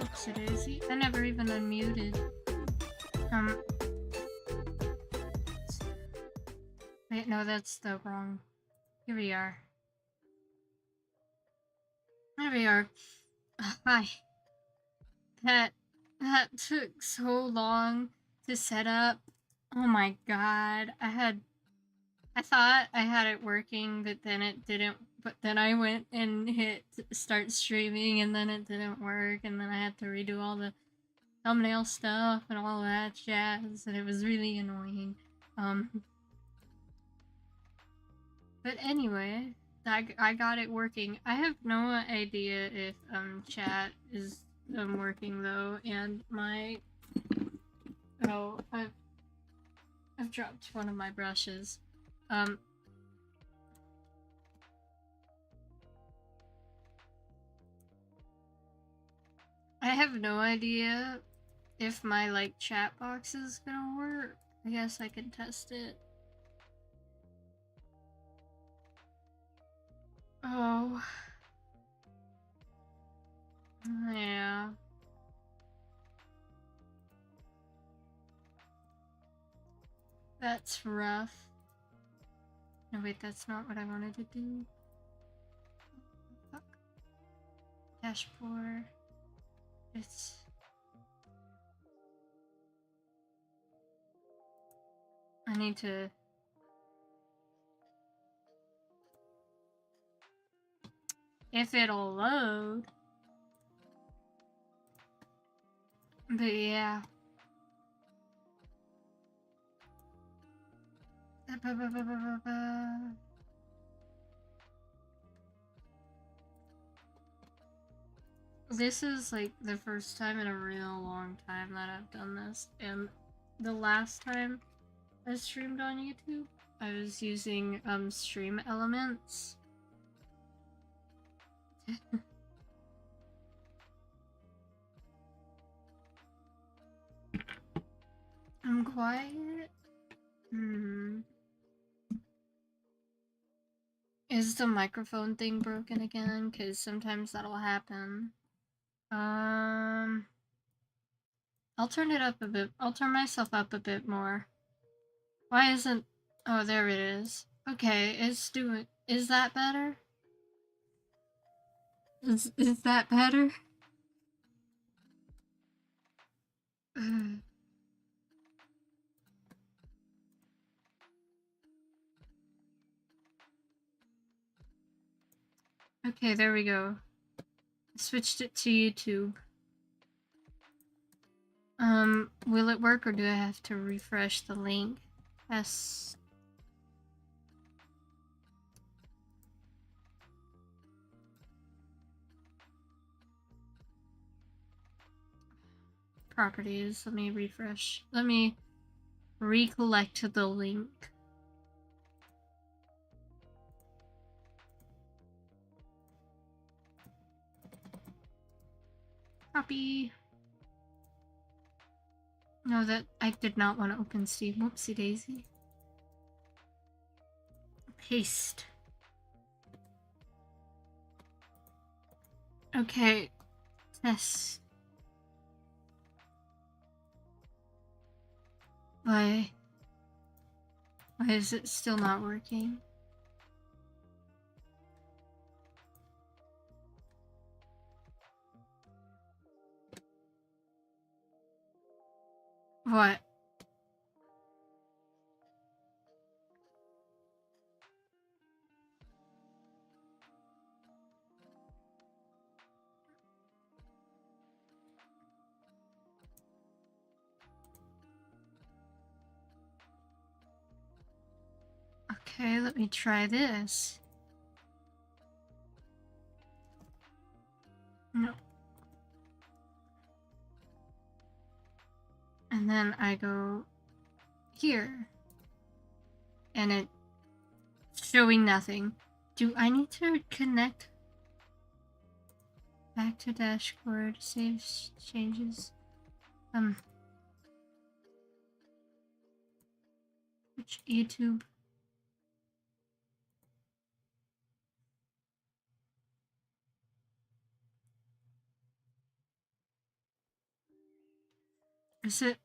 Oopsie daisy. I never even unmuted. Wait, no, that's the wrong. Here we are. There we are. Hi. That took so long to set up. Oh my god. I thought I had it working, but then it didn't. But then I went and hit start streaming, and then it didn't work, and then I had to redo all the thumbnail stuff and all that jazz, and it was really annoying. But anyway, I got it working. I have no idea if chat is working though, and my I've dropped one of my brushes. I have no idea if my like chat box is gonna work. I guess I can test it. Oh. Yeah. That's rough. No, wait, that's not what I wanted to do. Fuck. Dashboard. It's... I need to... If it'll load. But yeah. This is like the first time in a real long time that I've done this, and the last time I streamed on YouTube, I was using stream elements. I'm quiet. Is the microphone thing broken again? Because sometimes that'll happen. I'll turn it up a bit. I'll turn myself up a bit more. Why isn't... Oh, there it is. Okay, it's doing... Is that better? Is that better? Okay, there we go. I switched it to YouTube. Will it work or do I have to refresh the link? Yes. Properties, let me refresh. Let me recollect the link. Copy. No, that I did not want to open Steam. Whoopsie daisy. Paste. Okay. Test. Why is it still not working? What? Okay, let me try this. No. And then I go here. And it's showing nothing. Do I need to connect back to dashboard, save changes? Which YouTube? Is it?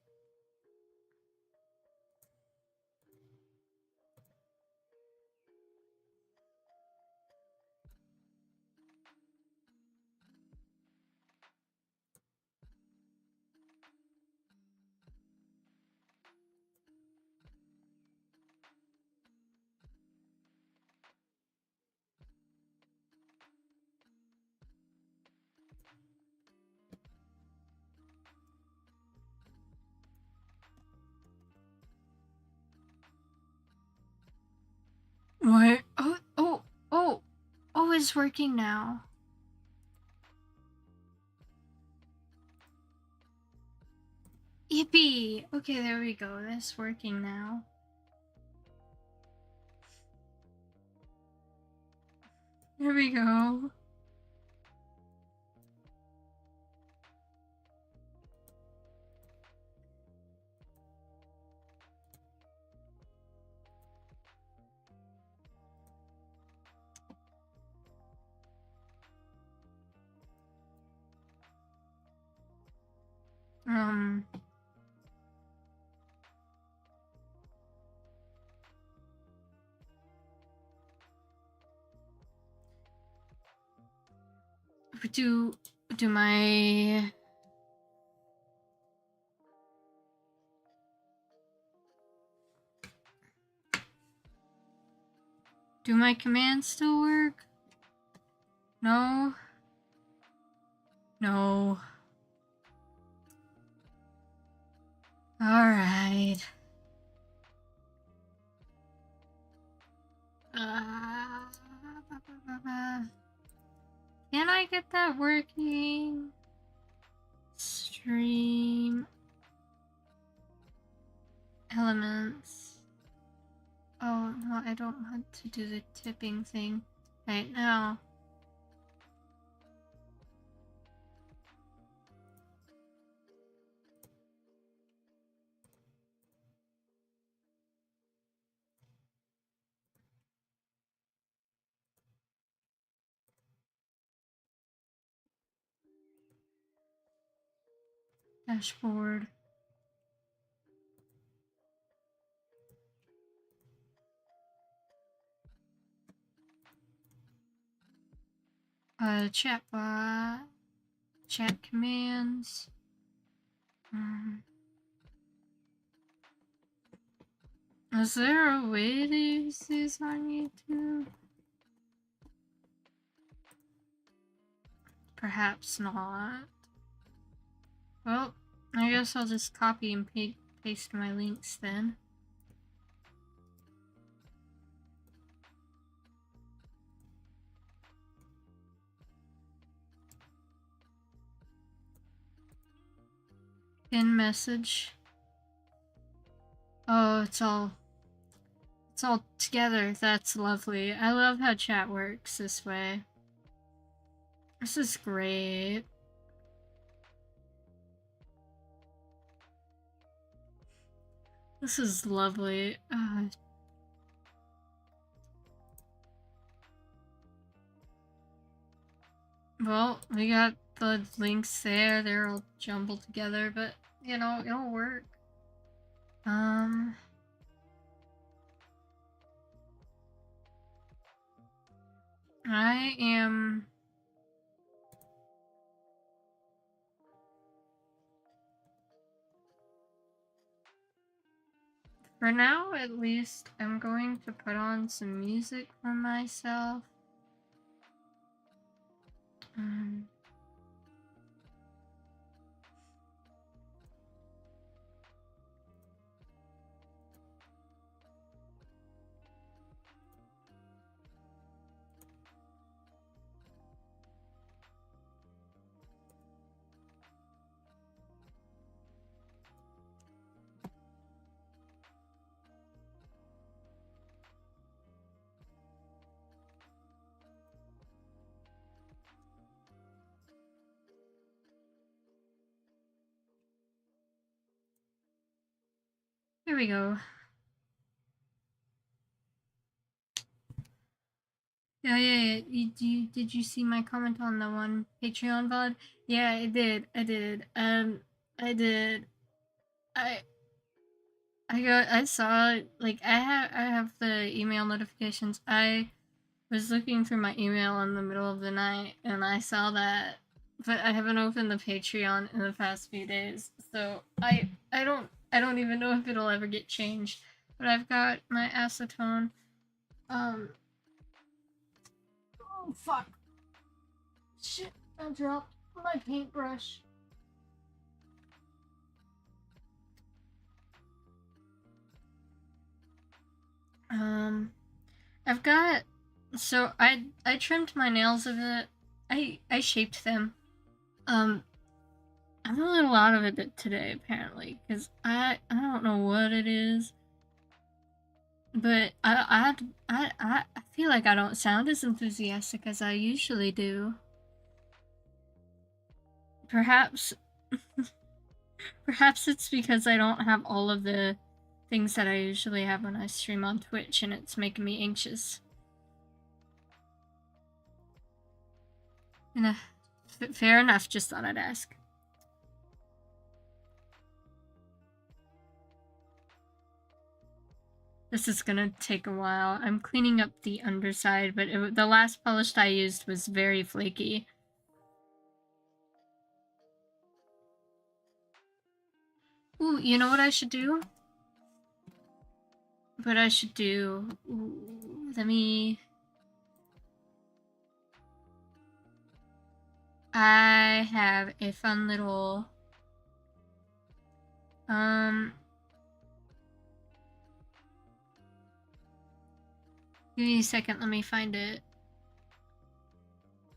What? Oh, it's working now. Yippee! Okay, there we go. That's working now. There we go. Um. Do my commands still work? No. No. All right. Can I get that working? Stream elements. Oh no, I don't want to do the tipping thing right now. Dashboard. Chatbot. Chat commands. Is there a way to use these on YouTube? Perhaps not. Well, I guess I'll just copy and paste my links then. Pin message. Oh, it's all together. That's lovely. I love how chat works this way. This is great. This is lovely. Well, we got the links there. They're all jumbled together, but you know, it'll work. I am for now at least I'm going to put on some music for myself. Here we go. Yeah. Did you see my comment on the one Patreon VOD? Yeah, I did. I did. I I saw like I have the email notifications. I was looking through my email in the middle of the night and I saw that, but I haven't opened the Patreon in the past few days. So I don't even know if it'll ever get changed. But I've got my acetone. Um oh fuck. Shit, I dropped my paintbrush. Um I've got so I trimmed my nails a bit. I shaped them. Um I'm a little out of it today apparently cuz I don't know what it is, but I feel like I don't sound as enthusiastic as I usually do. Perhaps perhaps it's because I don't have all of the things that I usually have when I stream on Twitch and it's making me anxious. And fair enough, just thought I'd ask. This is gonna take a while. I'm cleaning up the underside, but the last polish I used was very flaky. Ooh, you know what I should do? What I should do? Ooh, let me... I have a fun little... Give me a second, let me find it.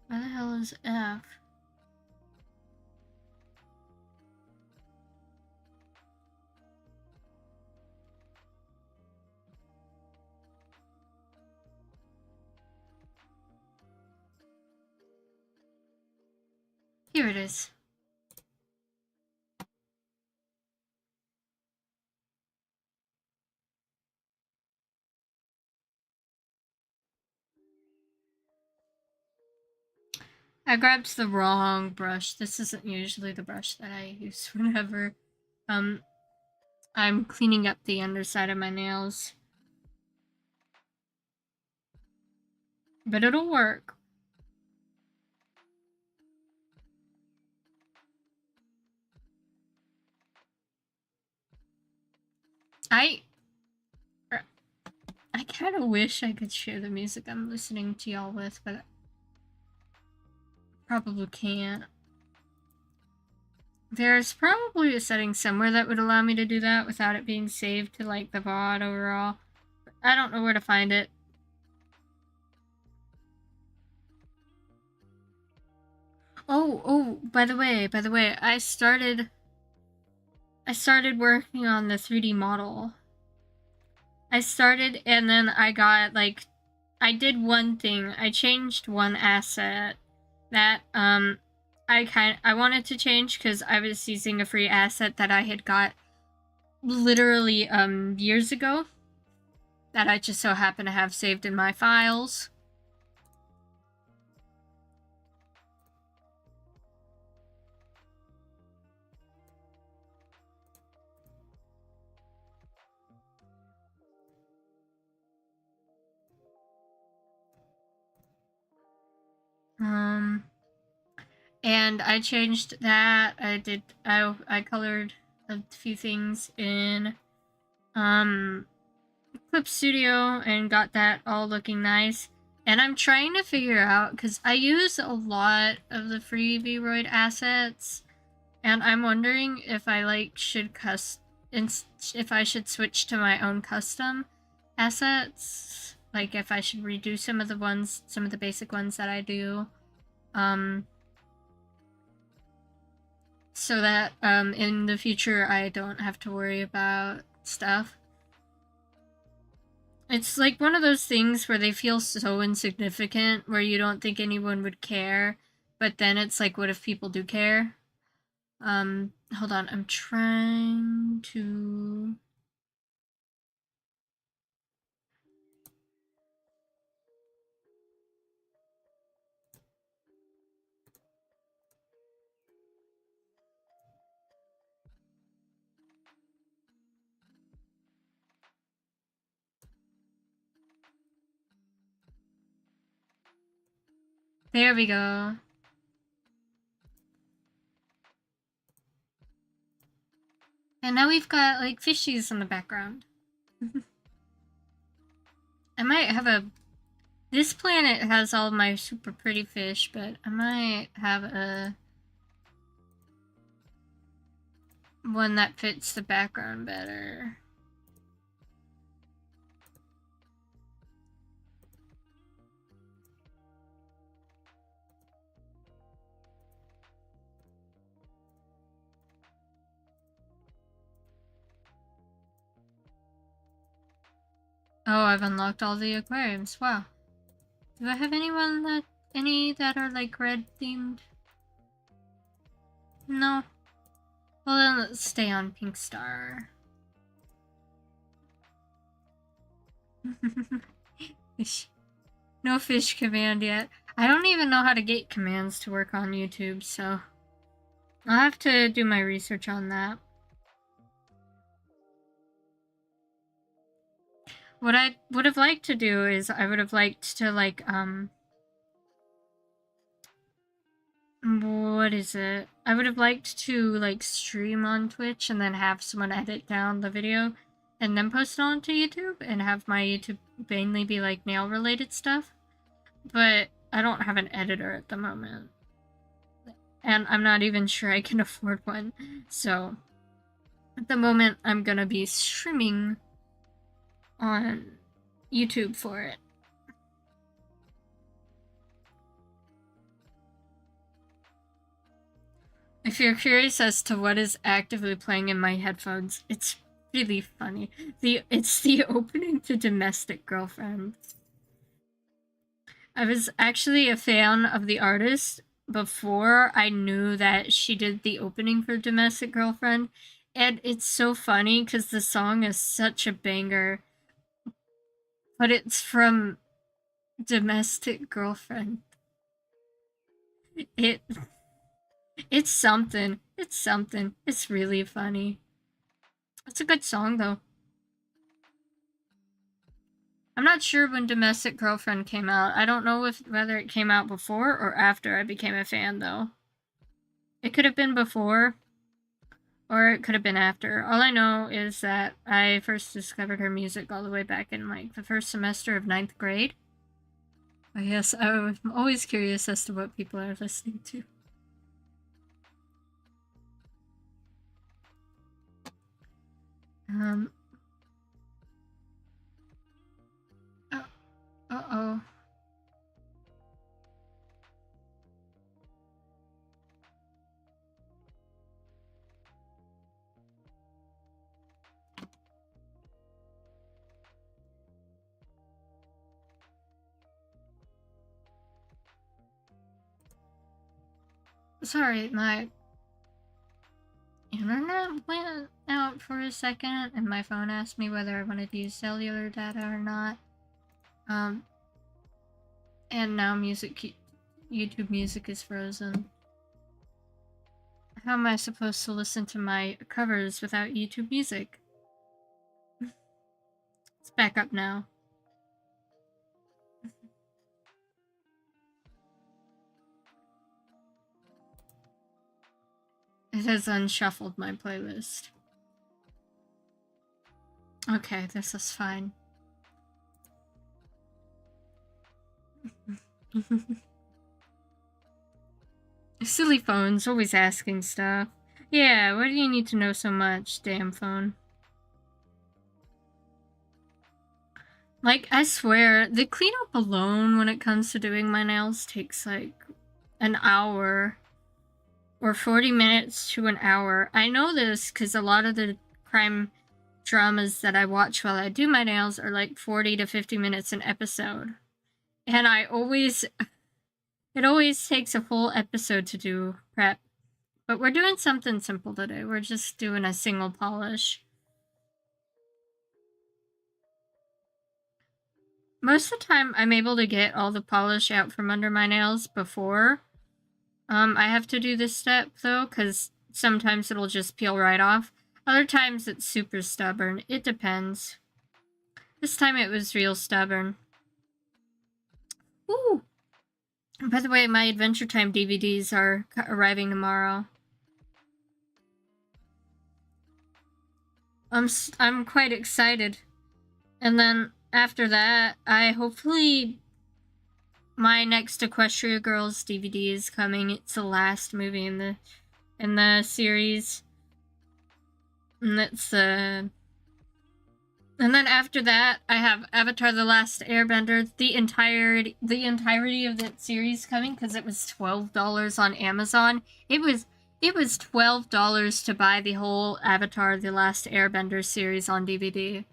Where the hell is F? Here it is. I grabbed the wrong brush. This isn't usually the brush that I use whenever I'm cleaning up the underside of my nails. But it'll work. I kind of wish I could share the music I'm listening to y'all with, but I probably can't. There's probably a setting somewhere that would allow me to do that without it being saved to, like, the VOD overall. But I don't know where to find it. Oh, by the way, I started working on the 3D model. I started and then I got, like, I did one thing. I changed one asset that, I wanted to change because I was using a free asset that I had got literally, years ago that I just so happen to have saved in my files. And I changed that. I colored a few things in, Clip Studio and got that all looking nice. And I'm trying to figure out, because I use a lot of the free VRoid assets, and I'm wondering if I, like, if I should switch to my own custom assets. Like, if I should redo some of the basic ones that I do. So that, in the future I don't have to worry about stuff. It's like one of those things where they feel so insignificant, where you don't think anyone would care, but then it's like, what if people do care? Hold on, I'm trying to... There we go. And now we've got, like, fishies in the background. I might have a... This planet has all my super pretty fish, but I might have a... one that fits the background better. Oh, I've unlocked all the aquariums. Wow. Do I have any that are like red themed? No. Well then let's stay on Pink Star. Fish. No fish command yet. I don't even know how to get commands to work on YouTube, so I'll have to do my research on that. What I would have liked to do is I would have liked to, like, what is it? I would have liked to, like, stream on Twitch and then have someone edit down the video and then post it onto YouTube and have my YouTube mainly be, like, nail-related stuff. But I don't have an editor at the moment. And I'm not even sure I can afford one. So, at the moment, I'm gonna be streaming on YouTube for it. If you're curious as to what is actively playing in my headphones, it's really funny. It's the opening to Domestic Girlfriend. I was actually a fan of the artist before I knew that she did the opening for Domestic Girlfriend, and it's so funny because the song is such a banger, but it's from Domestic Girlfriend. It's something. It's something. It's really funny. It's a good song, though. I'm not sure when Domestic Girlfriend came out. I don't know whether it came out before or after I became a fan, though. It could have been before, or it could have been after. All I know is that I first discovered her music all the way back in, like, the first semester of 9th grade. I guess I'm always curious as to what people are listening to. Uh-oh. Sorry, my internet went out for a second, and my phone asked me whether I wanted to use cellular data or not. And now YouTube music is frozen. How am I supposed to listen to my covers without YouTube music? It's back up now. It has unshuffled my playlist. Okay, this is fine. Silly phone's always asking stuff. Yeah, why do you need to know so much, damn phone? Like, I swear, the cleanup alone when it comes to doing my nails takes, like, an hour. Or 40 minutes to an hour. I know this because a lot of the crime dramas that I watch while I do my nails are like 40 to 50 minutes an episode. And it always takes a full episode to do prep. But we're doing something simple today. We're just doing a single polish. Most of the time, I'm able to get all the polish out from under my nails before I have to do this step, though, because sometimes it'll just peel right off. Other times it's super stubborn. It depends. This time it was real stubborn. Ooh! By the way, my Adventure Time DVDs are arriving tomorrow. I'm quite excited. And then after that, hopefully my next Equestria Girls DVD is coming. It's the last movie in the series. And that's and then after that, I have Avatar: The Last Airbender, the entirety of that series coming, because it was $12 on Amazon. It was $12 to buy the whole Avatar: The Last Airbender series on DVD.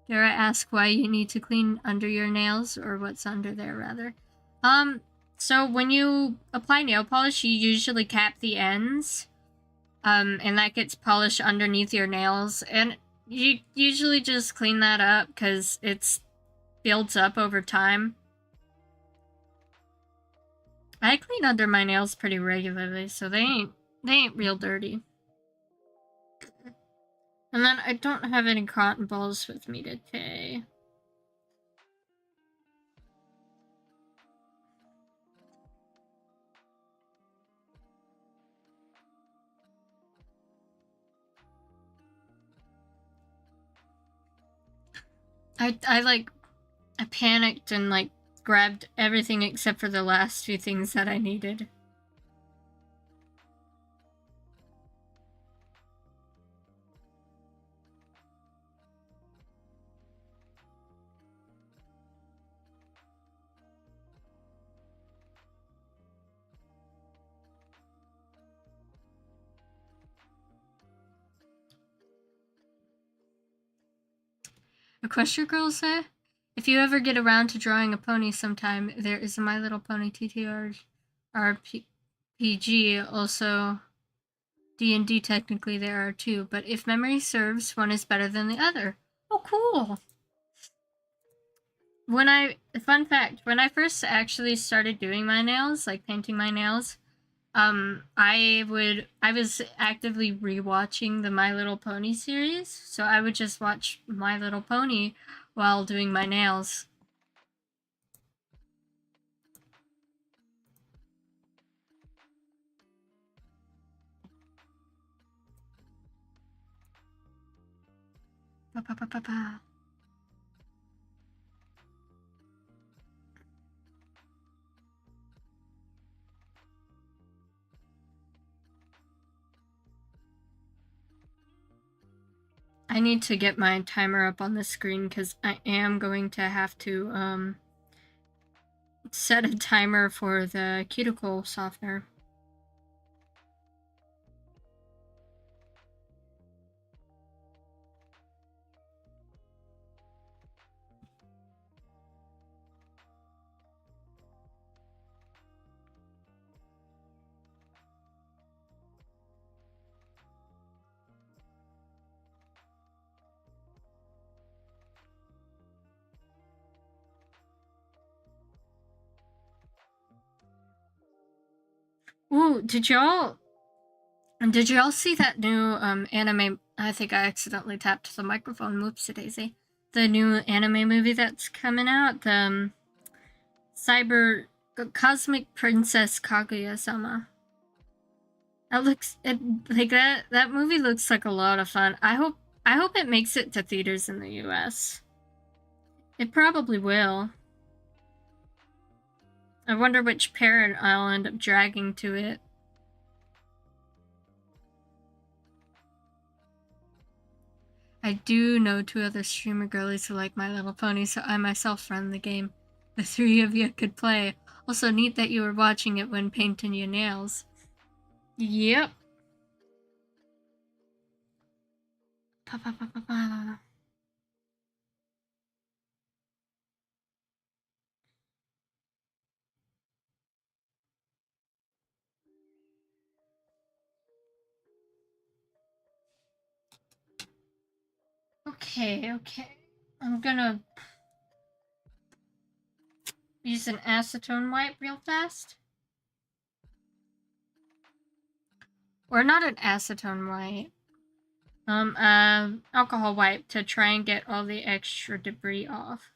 Dare I ask why you need to clean under your nails, or what's under there, rather? So when you apply nail polish, you usually cap the ends, and that gets polished underneath your nails, and you usually just clean that up because it builds up over time. I clean under my nails pretty regularly, so they ain't real dirty. And then I don't have any cotton balls with me today. I panicked and grabbed everything except for the last few things that I needed. Equestria Girls say, if you ever get around to drawing a pony sometime, there is a My Little Pony TTR RPG, also D&D technically there are two, but if memory serves, one is better than the other. Oh, cool! Fun fact, when I first actually started doing my nails, like painting my nails, I was actively rewatching the My Little Pony series, so I would just watch My Little Pony while doing my nails. Pa, pa, pa, pa, pa. I need to get my timer up on the screen because I am going to have to set a timer for the cuticle softener. Ooh, did y'all see that new anime? I think I accidentally tapped the microphone. Whoopsie daisy. The new anime movie that's coming out, the Cyber Cosmic Princess Kaguya-sama. That movie looks like a lot of fun. I hope it makes it to theaters in the US. It probably will. I wonder which parent I'll end up dragging to it. I do know 2 other streamer girlies who like My Little Pony, so I myself run the game. The 3 of you could play. Also neat that you were watching it when painting your nails. Yep. Pa, pa, pa, pa, pa. Okay. I'm gonna use an acetone wipe real fast. Or not an acetone wipe. Alcohol wipe to try and get all the extra debris off.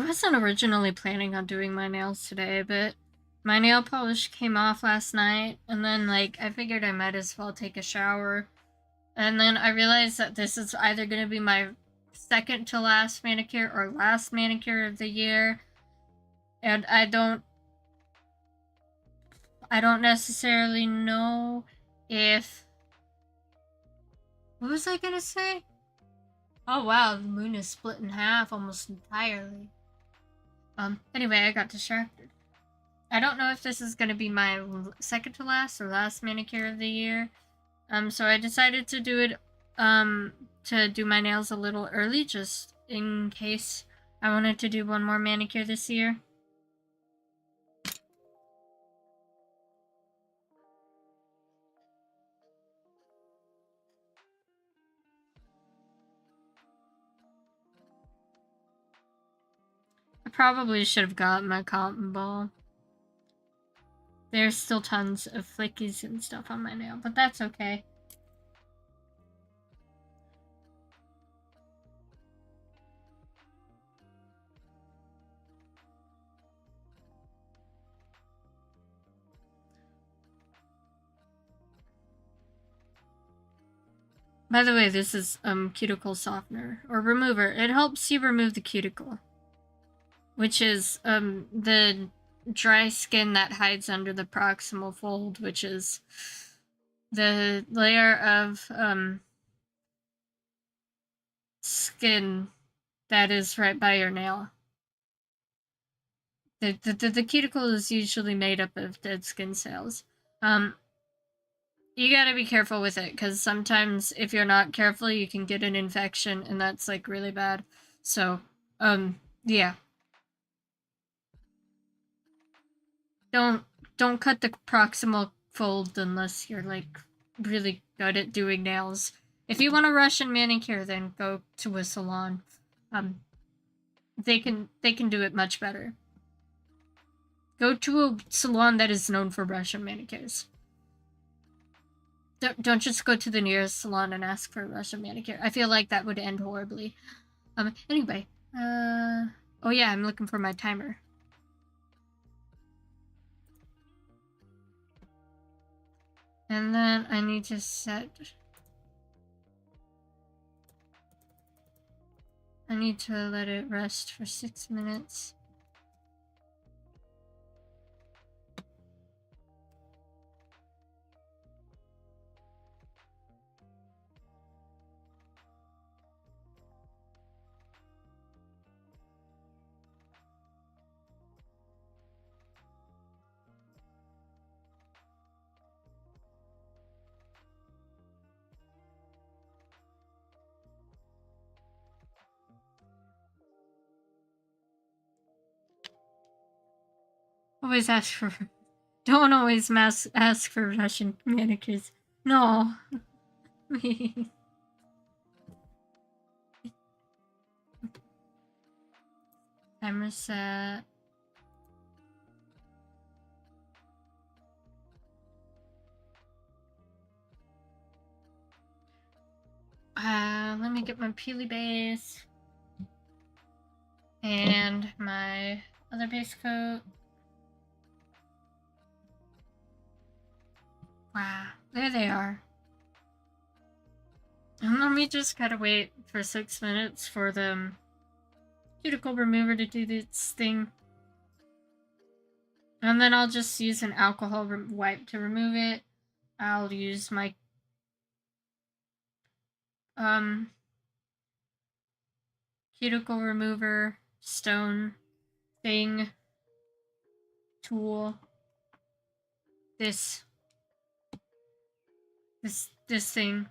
I wasn't originally planning on doing my nails today, but my nail polish came off last night, and then, like, I figured I might as well take a shower. And then I realized that this is either going to be my second to last manicure or last manicure of the year. And I don't necessarily know if... What was I going to say? Oh wow, the moon is split in half almost entirely. Anyway, I got distracted. I don't know if this is going to be my second to last or last manicure of the year. So I decided to do it, to do my nails a little early, just in case I wanted to do one more manicure this year. I probably should have gotten my cotton ball. There's still tons of flickies and stuff on my nail, but that's okay. By the way, this is cuticle softener or remover. It helps you remove the cuticle, which is the dry skin that hides under the proximal fold, which is the layer of skin that is right by your nail. The cuticle is usually made up of dead skin cells. You gotta be careful with it, because sometimes if you're not careful, you can get an infection, and that's, like, really bad. So, yeah. Don't cut the proximal fold unless you're, like, really good at doing nails. If you want a Russian manicure, then go to a salon. They can do it much better. Go to a salon that is known for Russian manicures. Don't just go to the nearest salon and ask for a Russian manicure. I feel like that would end horribly. Anyway, oh yeah, I'm looking for my timer. And then I need to set... I need to let it rest for 6 minutes. Always ask for... Don't always ask for Russian manicures. No. Timer set. Let me get my peely base. And my other base coat. Wow, there they are. And let me just gotta wait for 6 minutes for the cuticle remover to do this thing. And then I'll just use an alcohol wipe to remove it. I'll use my cuticle remover stone thing tool. This thing.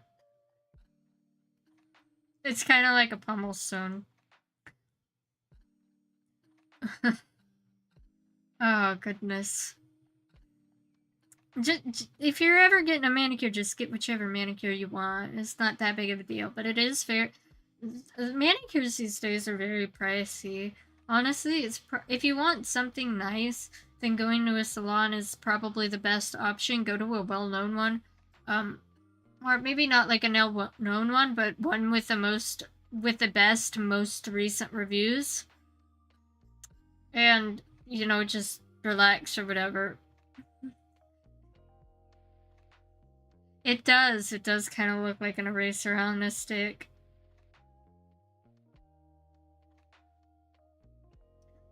It's kind of like a pummel stone. Oh, goodness. If you're ever getting a manicure, just get whichever manicure you want. It's not that big of a deal, but it is fair. Manicures these days are very pricey. Honestly, if you want something nice, then going to a salon is probably the best option. Go to a well-known one. Or maybe not like a known one, but one with the best, most recent reviews. and, you know, just relax or whatever. It does. It does kind of look like an eraser on a stick.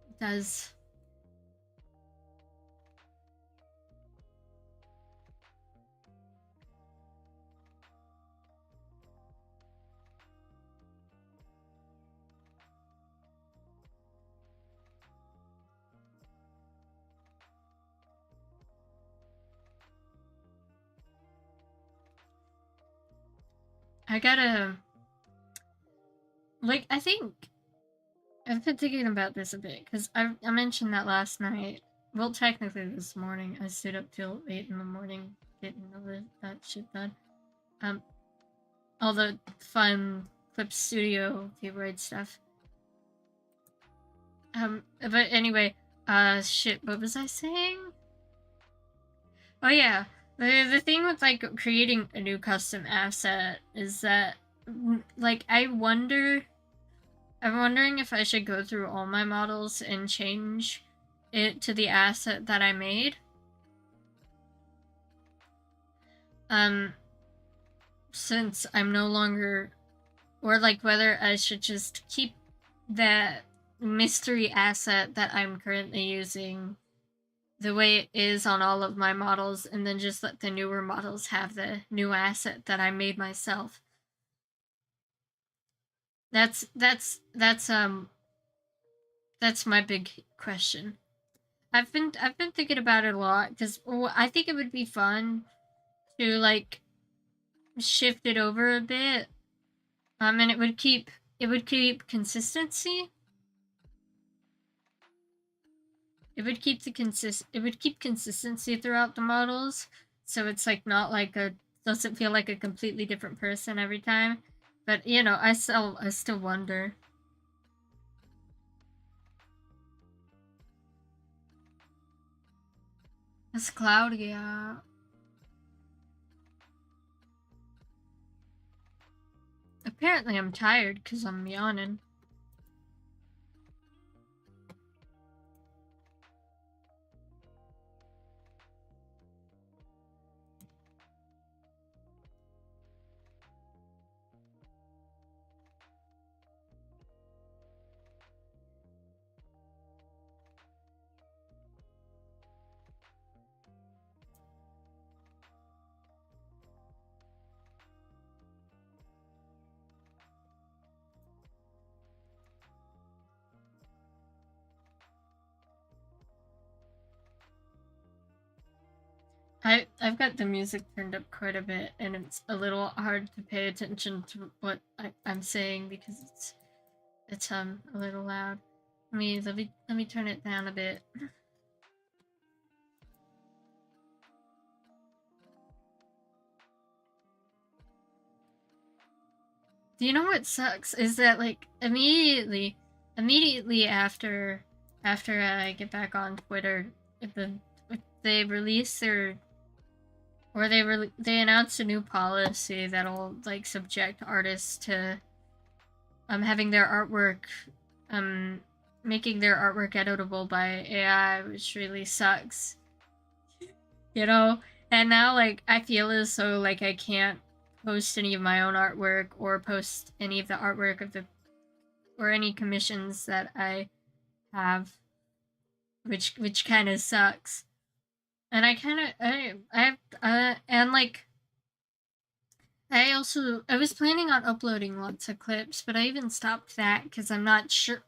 It does. I gotta, like, I think I've been thinking about this a bit because I mentioned that last night. Well, technically this morning. I stayed up till 8 in the morning getting all that shit done. All the fun Clip Studio keyboard stuff. But anyway, shit, what was I saying? Oh yeah, the thing with, like, creating a new custom asset is that, like, I'm wondering if I should go through all my models and change it to the asset that I made. Since I'm no longer, or like whether I should just keep that mystery asset that I'm currently using the way it is on all of my models, and then just let the newer models have the new asset that I made myself. That's my big question. I've been thinking about it a lot because I think it would be fun to, like, shift it over a bit, and it would keep consistency. It would keep consistency throughout the models, so it's like not like doesn't feel like a completely different person every time. But you know, I still wonder. It's cloudy out. Apparently I'm tired because I'm yawning. I've got the music turned up quite a bit, and it's a little hard to pay attention to what I'm saying because it's a little loud. Let me turn it down a bit. Do you know what sucks is that, like, immediately after I get back on Twitter, they release their, or they announced a new policy that'll, like, subject artists to having their artwork making their artwork editable by AI, which really sucks. You know? And now, like, I feel as though, like, I can't post any of my own artwork or post any of the artwork of the, or any commissions that I have, which kind of sucks. And I kind of and, like, I was planning on uploading lots of clips, but I even stopped that because I'm not sure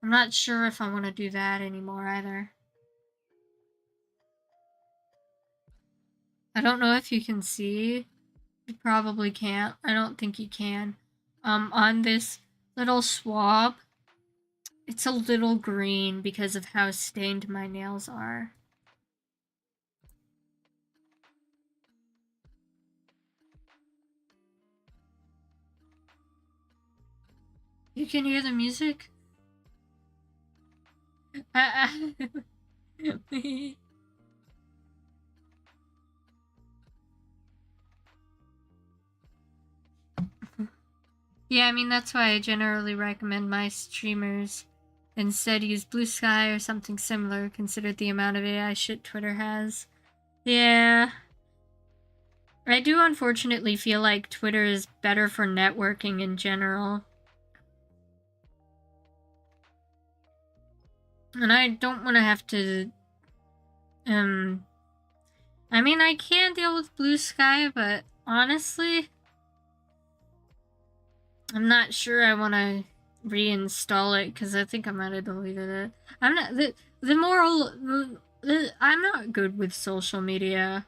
if I want to do that anymore either. I don't know if you can see. You probably can't. I don't think you can. On this little swab, it's a little green because of how stained my nails are. You can hear the music? Yeah, I mean, that's why I generally recommend my streamers instead use Blue Sky or something similar, considered the amount of AI shit Twitter has. Yeah. I do unfortunately feel like Twitter is better for networking in general. And I don't want to have to, I mean, I can deal with Blue Sky, but honestly, I'm not sure I want to reinstall it because I think I might have deleted it. I'm not, I'm not good with social media.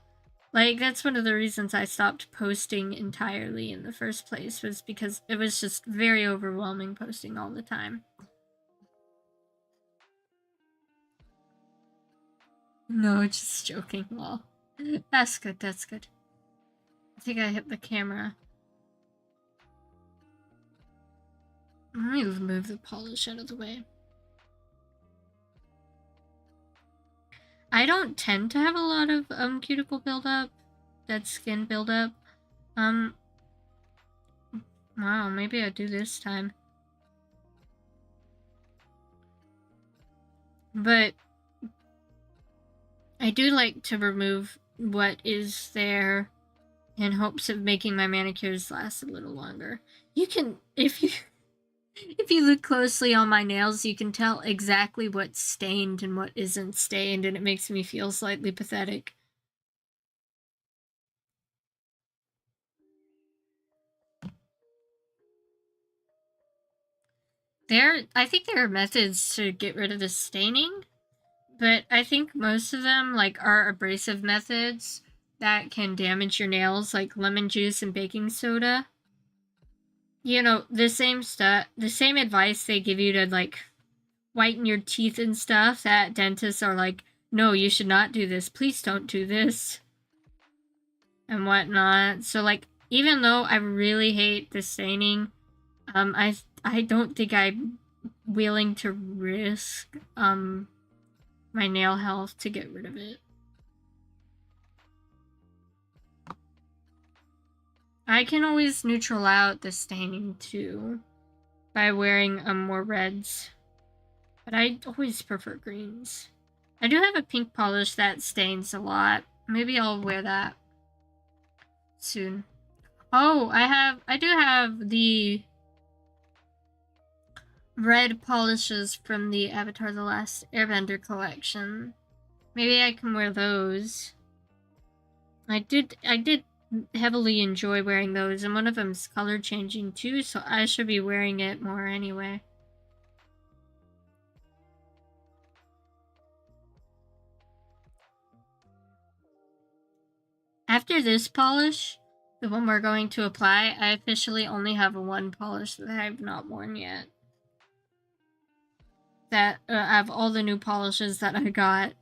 Like, that's one of the reasons I stopped posting entirely in the first place, was because it was just very overwhelming posting all the time. No, just joking, lol. That's good, that's good. I think I hit the camera. Let me move the polish out of the way. I don't tend to have a lot of cuticle buildup, dead skin buildup. Wow, maybe I do this time. But I do like to remove what is there in hopes of making my manicures last a little longer. You can, if you look closely on my nails, you can tell exactly what's stained and what isn't stained, and it makes me feel slightly pathetic. I think there are methods to get rid of the staining, but I think most of them, like, are abrasive methods that can damage your nails, like lemon juice and baking soda. You know, the same stuff, the same advice they give you to, like, whiten your teeth and stuff, that dentists are like, no, you should not do this. Please don't do this. And whatnot. So, like, even though I really hate the staining, I don't think I'm willing to risk, my nail health to get rid of it. I can always neutral out the staining too by wearing more reds, but I always prefer greens. I do have a pink polish that stains a lot. Maybe I'll wear that soon. Oh, I do have the red polishes from the Avatar: The Last Airbender collection. Maybe I can wear those. I did heavily enjoy wearing those, and one of them's color changing too, so I should be wearing it more anyway. After this polish, the one we're going to apply, I officially only have one polish that I have not worn yet. That I have all the new polishes that I got.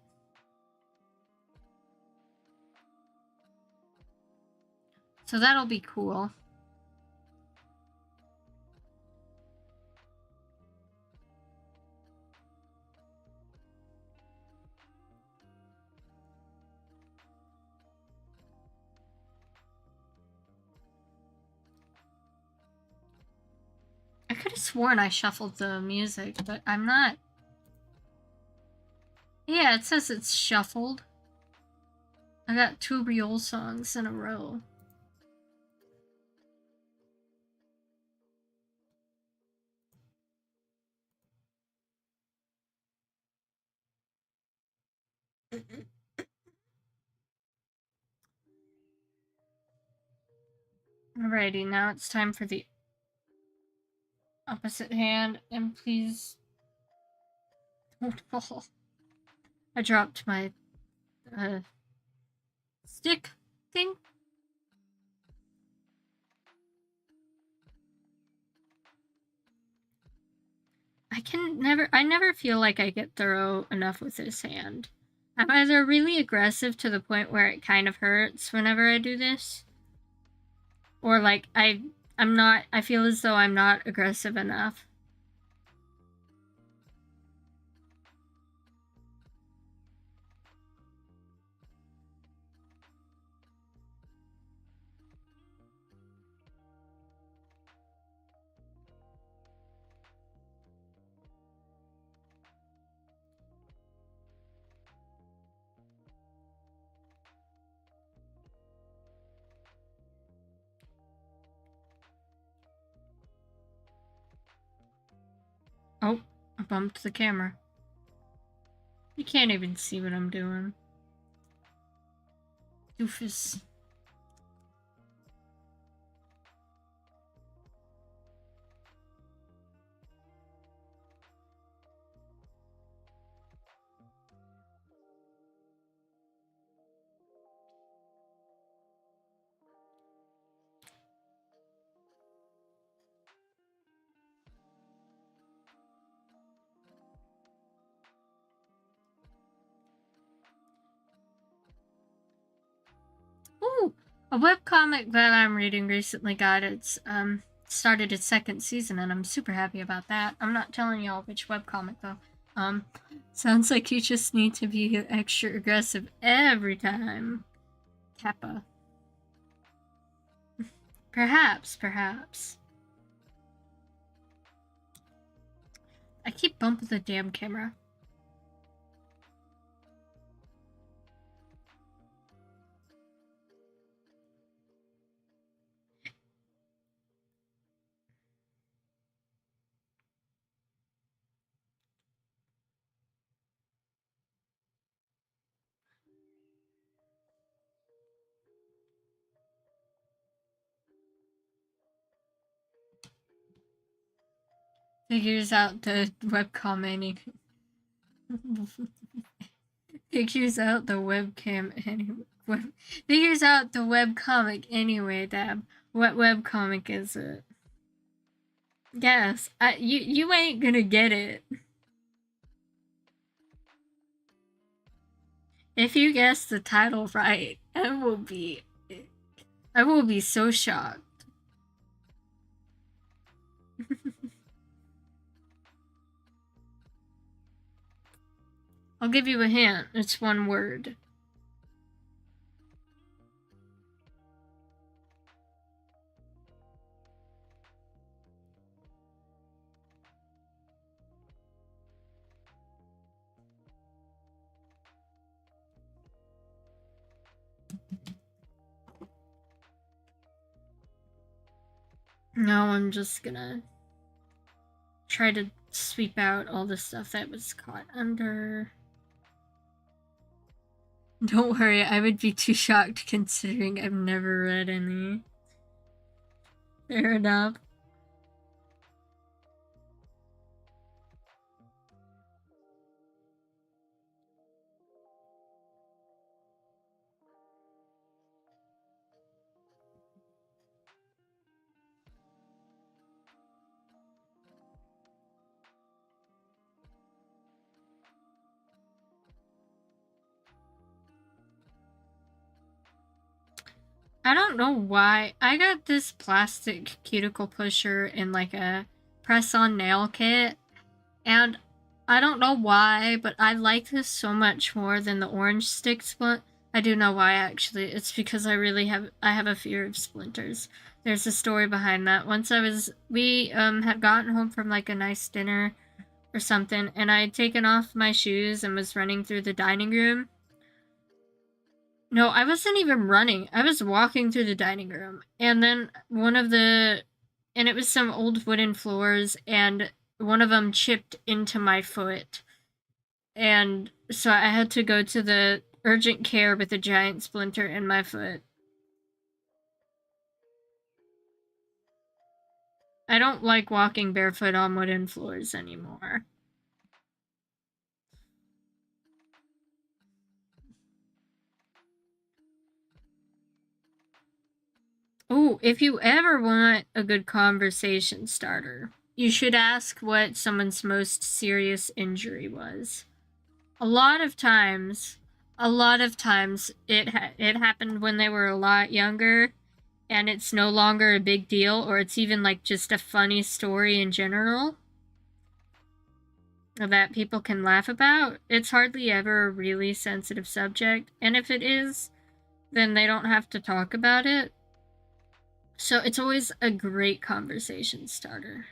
So that'll be cool. I could have sworn I shuffled the music, but I'm not. Yeah, it says it's shuffled. I got 2 Riol songs in a row. Alrighty, now it's time for the opposite hand, and please don't fall. I dropped my stick thing. I never feel like I get thorough enough with this hand. I'm either really aggressive to the point where it kind of hurts whenever I do this, or like I feel as though I'm not aggressive enough. bumped the camera. You can't even see what I'm doing. Doofus. Ooh, a webcomic that I'm reading recently got its started its second season, and I'm super happy about that. I'm not telling y'all which webcomic though. Sounds like you just need to be extra aggressive every time. Kappa. Perhaps. I keep bumping the damn camera. Figures out the webcam figures out the webcam anyway. Figures out the webcomic anyway, Dab. What webcomic is it? Yes, you ain't gonna get it. If you guess the title right, I will be so shocked. I'll give you a hint. It's one word. Now I'm just gonna try to sweep out all the stuff that was caught under. Don't worry, I would be too shocked considering I've never read any. Fair enough. I don't know why. I got this plastic cuticle pusher in like a press-on nail kit, and I don't know why, but I like this so much more than the orange stick splint. I do know why actually. It's because I have a fear of splinters. There's a story behind that. Once we had gotten home from like a nice dinner or something, and I had taken off my shoes and was running through the dining room. No, I wasn't even running. I was walking through the dining room. And then and it was some old wooden floors, and one of them chipped into my foot. And so I had to go to the urgent care with a giant splinter in my foot. I don't like walking barefoot on wooden floors anymore. Oh, if you ever want a good conversation starter, you should ask what someone's most serious injury was. A lot of times it happened when they were a lot younger, and it's no longer a big deal, or it's even like just a funny story in general that people can laugh about. It's hardly ever a really sensitive subject, and if it is, then they don't have to talk about it. So it's always a great conversation starter.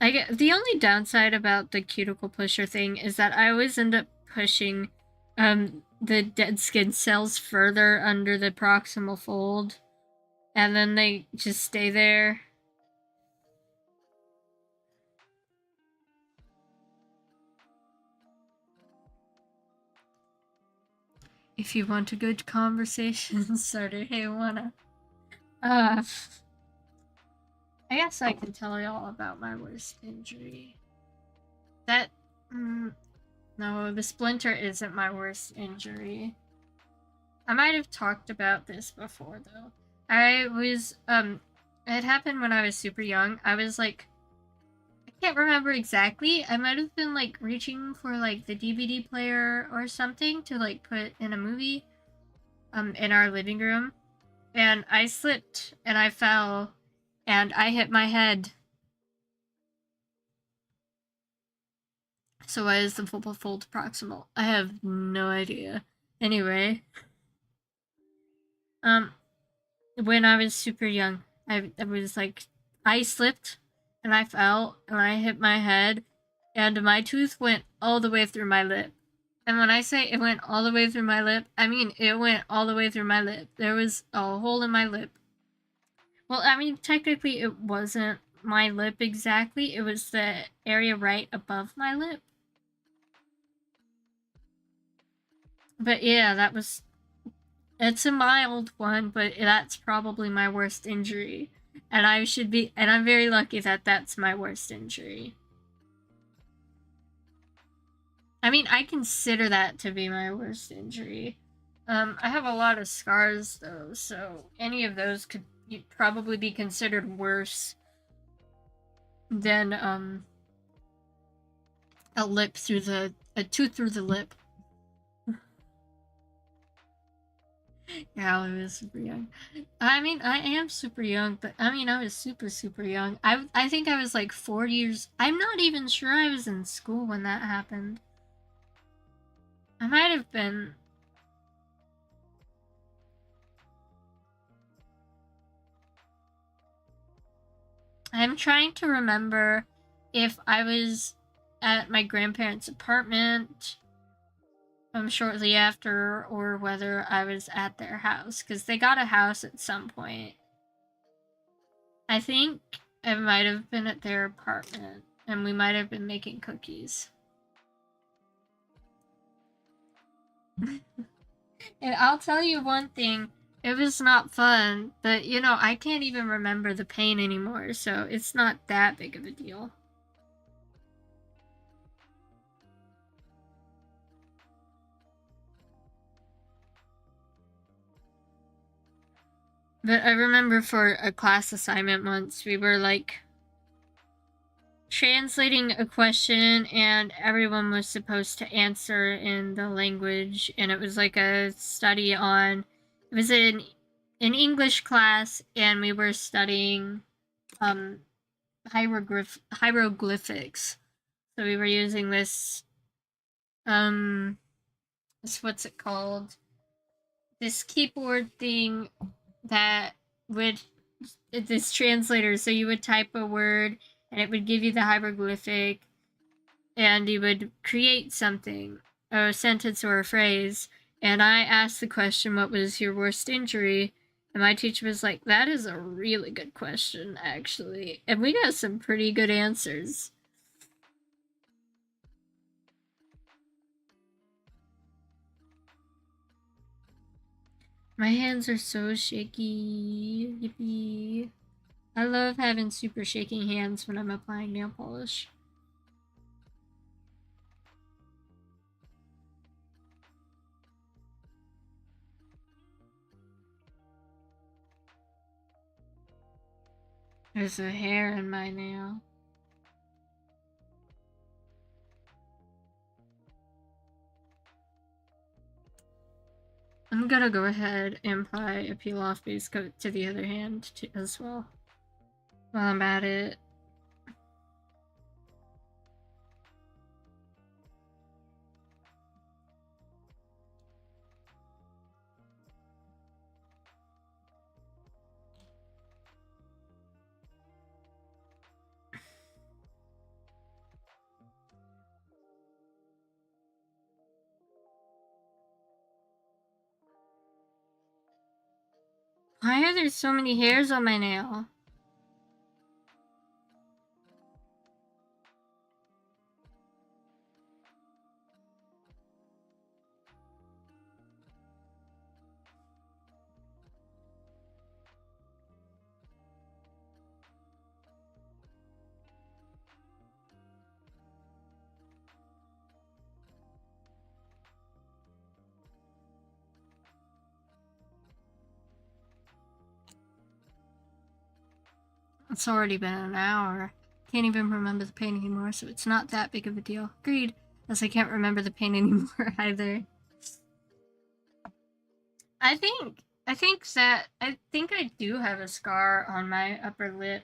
I get the only downside about the cuticle pusher thing is that I always end up pushing the dead skin cells further under the proximal fold, and then they just stay there. If you want a good conversation starter, hey, wanna? I guess I can tell y'all about my worst injury. That, no, the splinter isn't my worst injury. I might have talked about this before, though. I was, it happened when I was super young. I was like, I can't remember exactly. I might have been like reaching for like the DVD player or something to like put in a movie, in our living room. And I slipped and I fell and I hit my head. So why is the fold proximal? I have no idea. Anyway, when I was super young, I was like, I slipped and I fell and I hit my head and my tooth went all the way through my lip. And when I say it went all the way through my lip, I mean it went all the way through my lip. There was a hole in my lip. Well, I mean, technically it wasn't my lip exactly. It was the area right above my lip. But yeah, it's a mild one, but that's probably my worst injury. And I'm very lucky that that's my worst injury. I mean, I consider that to be my worst injury. I have a lot of scars though, so any of those could probably be considered worse than a tooth through the lip. Yeah, I was super young. I mean, I am super young, but I mean, I was super, super young. I think I was like 4 years. I'm not even sure I was in school when that happened. I might have been. I'm trying to remember if I was at my grandparents' apartment shortly after or whether I was at their house because they got a house at some point. I think I might have been at their apartment and we might have been making cookies. And I'll tell you one thing, it was not fun, but you know, I can't even remember the pain anymore, so it's not that big of a deal. But I remember for a class assignment once, we were like translating a question and everyone was supposed to answer in the language, and it was like a study on, it was an English class and we were studying hieroglyphics. So we were using this what's it called? This keyboard thing that would this translator, so you would type a word and it would give you the hieroglyphic and you would create something, a sentence or a phrase. And I asked the question, what was your worst injury? And my teacher was like, that is a really good question, actually. And we got some pretty good answers. My hands are so shaky. Yippee. I love having super shaking hands when I'm applying nail polish. There's a hair in my nail. I'm gonna go ahead and apply a peel-off base coat to the other hand as well. While I'm at it. Why are there so many hairs on my nail? It's already been an hour. Can't even remember the pain anymore, so it's not that big of a deal. Agreed. As I can't remember the pain anymore either. I think I do have a scar on my upper lip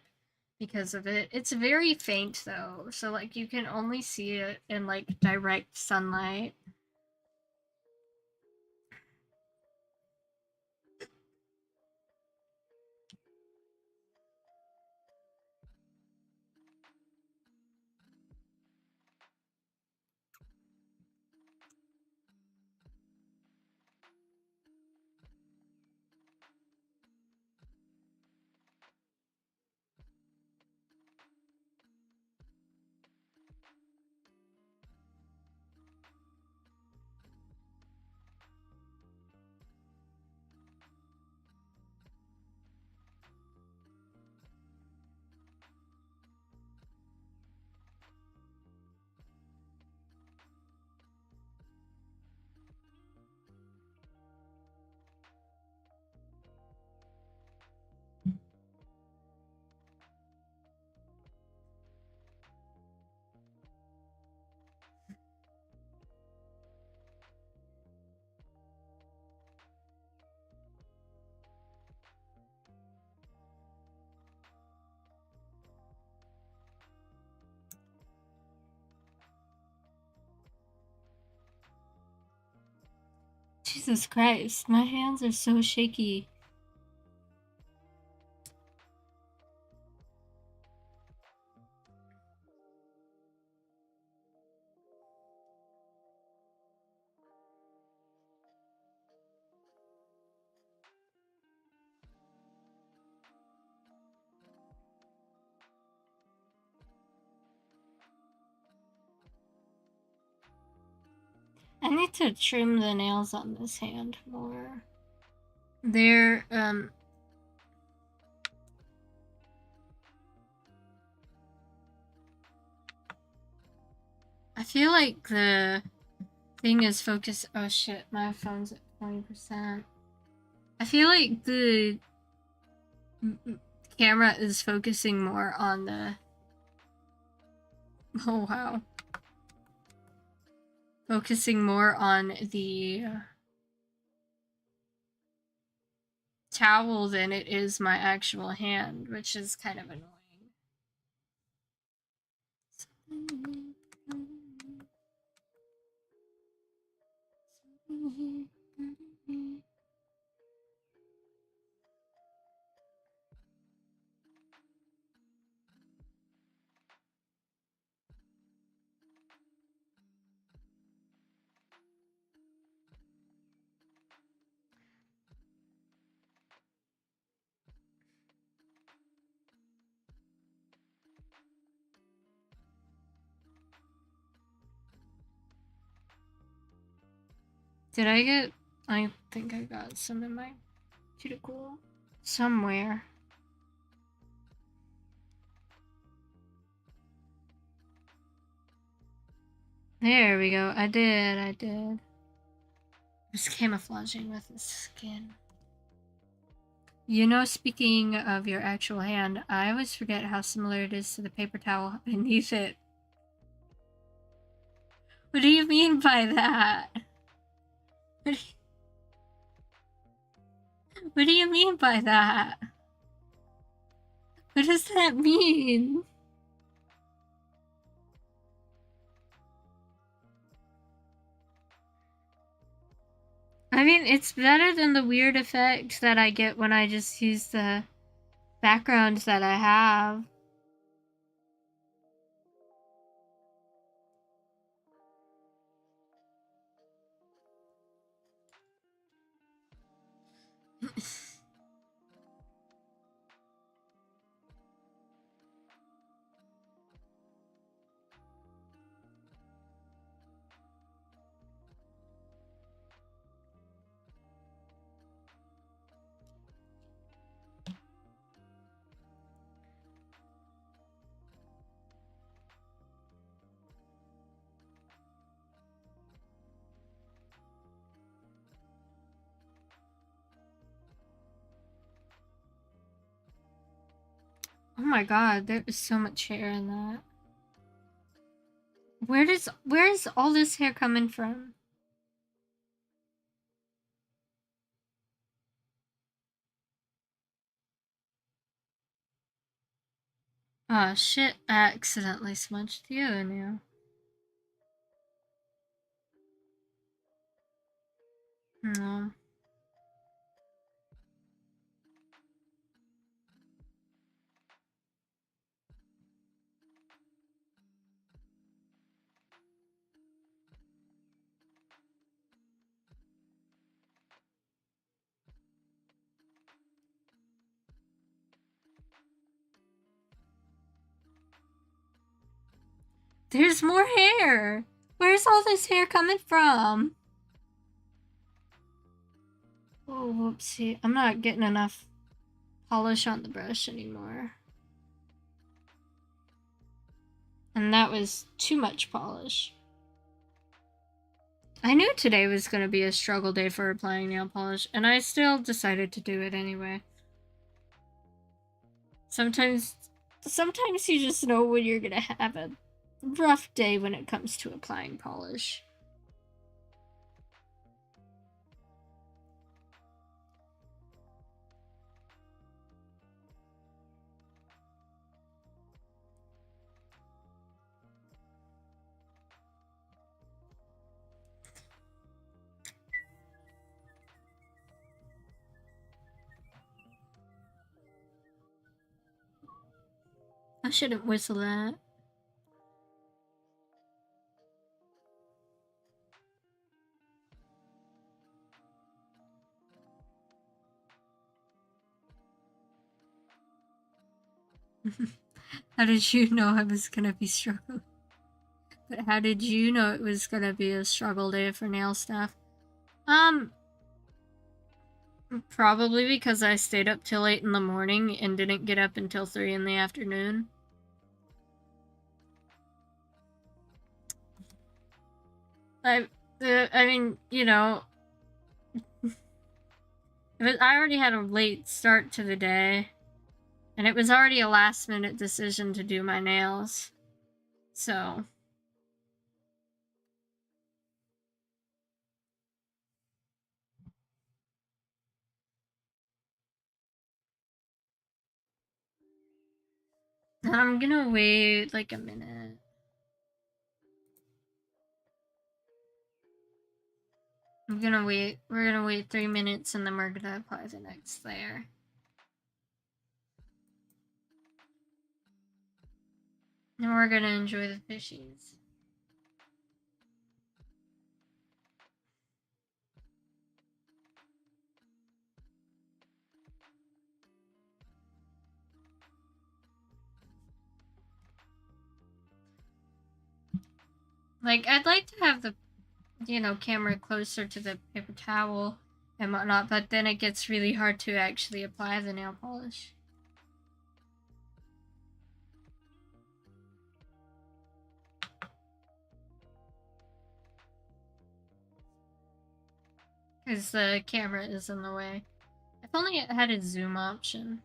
because of it. It's very faint though, so like you can only see it in like direct sunlight. Jesus Christ, my hands are so shaky. I need to trim the nails on this hand more. They're I feel like the thing is focused. Oh shit, my phone's at 20%. I feel like the camera is focusing more on the. Oh wow. Focusing more on the towel than it is my actual hand, which is kind of annoying. Did I get? I think I got some in my cuticle somewhere. There we go. I did. I was camouflaging with the skin. You know, speaking of your actual hand, I always forget how similar it is to the paper towel beneath it. What do you mean by that? What do you mean by that? What does that mean? I mean, it's better than the weird effect that I get when I just use the backgrounds that I have. my god, there is so much hair in that. Where's all this hair coming from? Oh shit, I accidentally smudged the other nail. No. There's more hair! Where's all this hair coming from? Oh, whoopsie. I'm not getting enough polish on the brush anymore. And that was too much polish. I knew today was going to be a struggle day for applying nail polish, and I still decided to do it anyway. Sometimes you just know when you're going to have a rough day when it comes to applying polish. I shouldn't whistle that. How did you know I was gonna be struggling? But how did you know it was gonna be a struggle day for nail stuff? Probably because I stayed up till 8 in the morning and didn't get up until 3 in the afternoon. I mean, you know, I already had a late start to the day, and it was already a last-minute decision to do my nails, so... And I'm gonna wait like a minute. We're gonna wait 3 minutes and then we're gonna apply the next layer. And we're gonna enjoy the fishies. Like, I'd like to have the, you know, camera closer to the paper towel and whatnot, but then it gets really hard to actually apply the nail polish. Because the camera is in the way. If only it had a zoom option.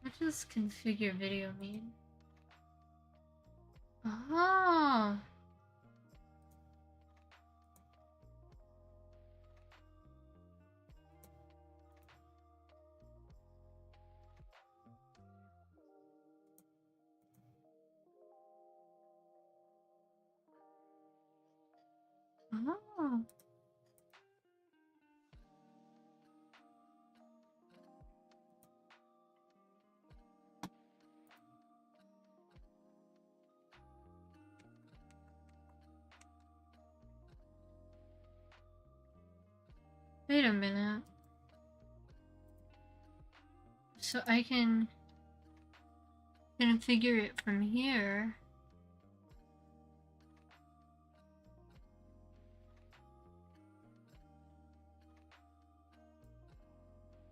What does configure video mean? Oh! Oh! Wait a minute. So I can configure it from here.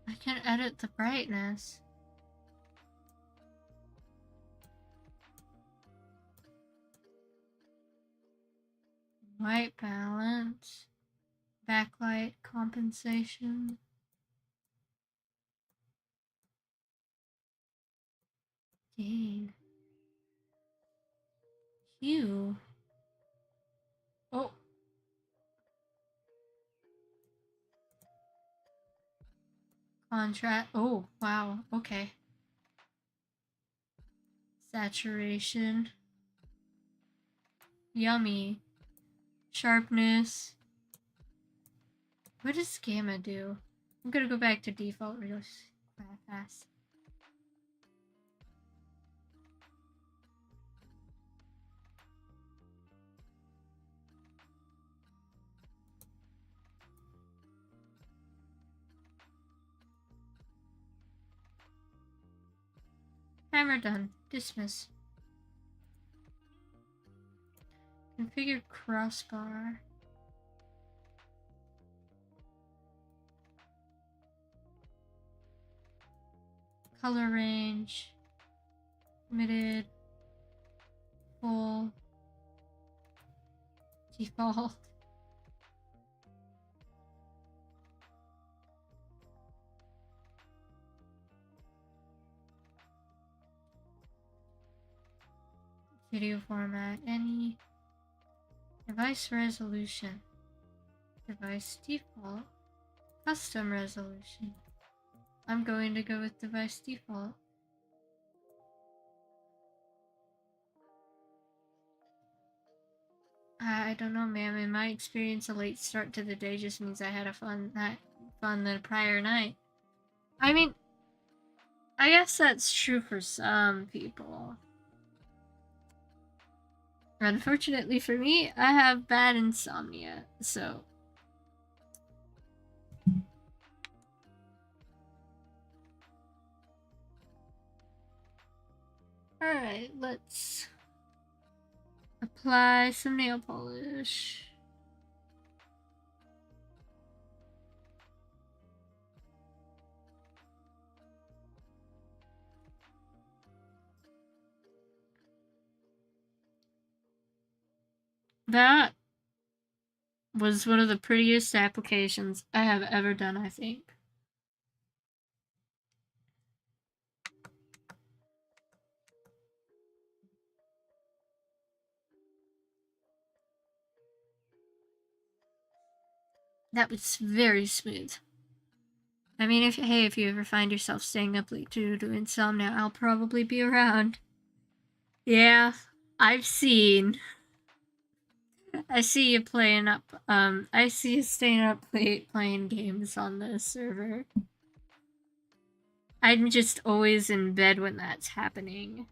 I can edit the brightness. White balance. Backlight compensation. Dang. Hue. Oh. Contrast. Oh, wow. Okay. Saturation. Yummy. Sharpness. What does gamma do? I'm gonna go back to default real fast. Timer done. Dismiss. Configure crossbar. Color range. Limited. Full. Default. Video format. Any. Device resolution. Device default. Custom resolution. I'm going to go with device default. I don't know, ma'am. In my experience, a late start to the day just means I had a fun the prior night. I mean, I guess that's true for some people. Unfortunately for me, I have bad insomnia, so. Alright, let's apply some nail polish. That was one of the prettiest applications I have ever done, I think. That was very smooth. I mean, if you ever find yourself staying up late due to insomnia, I'll probably be around. Yeah, I've seen. I see you playing up. I see you staying up late playing games on this server. I'm just always in bed when that's happening.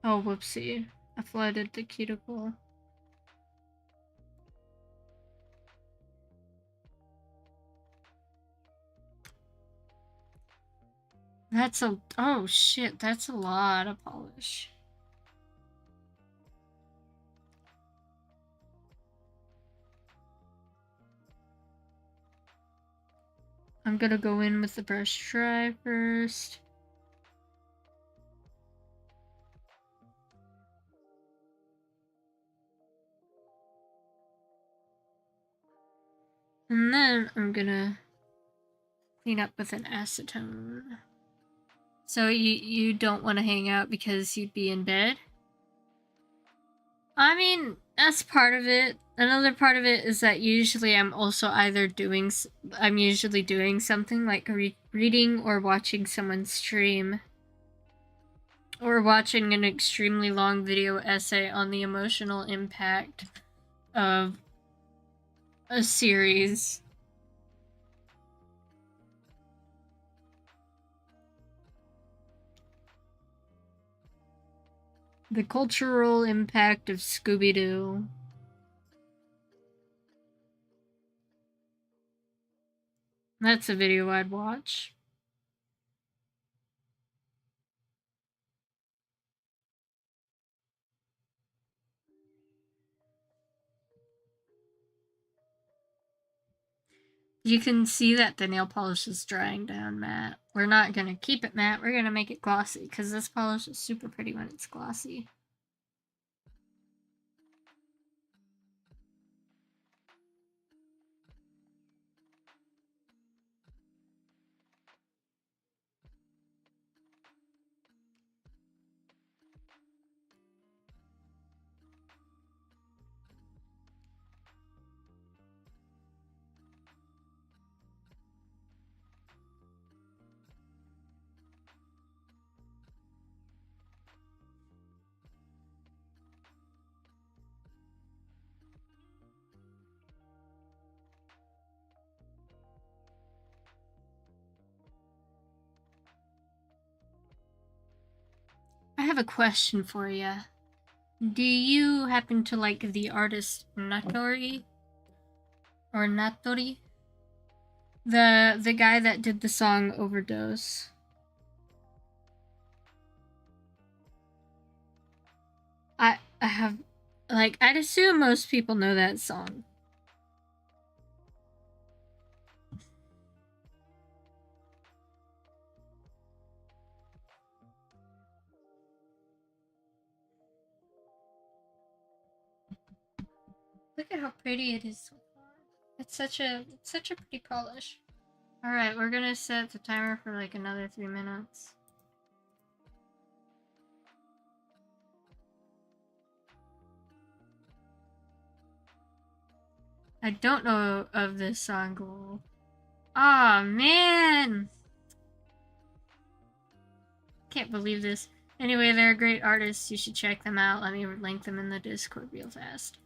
Oh, whoopsie. I flooded the cuticle. That's a. Oh shit, that's a lot of polish. I'm gonna go in with the brush dry first. And then I'm gonna clean up with an acetone. So you don't want to hang out because you'd be in bed? I mean, that's part of it. Another part of it is that usually I'm usually doing something like reading or watching someone stream. Or watching an extremely long video essay on the emotional impact of a series. The cultural impact of Scooby-Doo. That's a video I'd watch. you can see that the nail polish is drying down matte. We're not going to keep it matte. We're going to make it glossy because this polish is super pretty when it's glossy. I have a question for you. Do you happen to like the artist Natori? Or Natori? The guy that did the song Overdose. I have, like, I'd assume most people know that song. Look at how pretty it is so far. It's such a pretty polish. Alright, we're gonna set the timer for like another 3 minutes. I don't know of this song. Aw, man! Can't believe this. Anyway, they're great artists. You should check them out. Let me link them in the Discord real fast.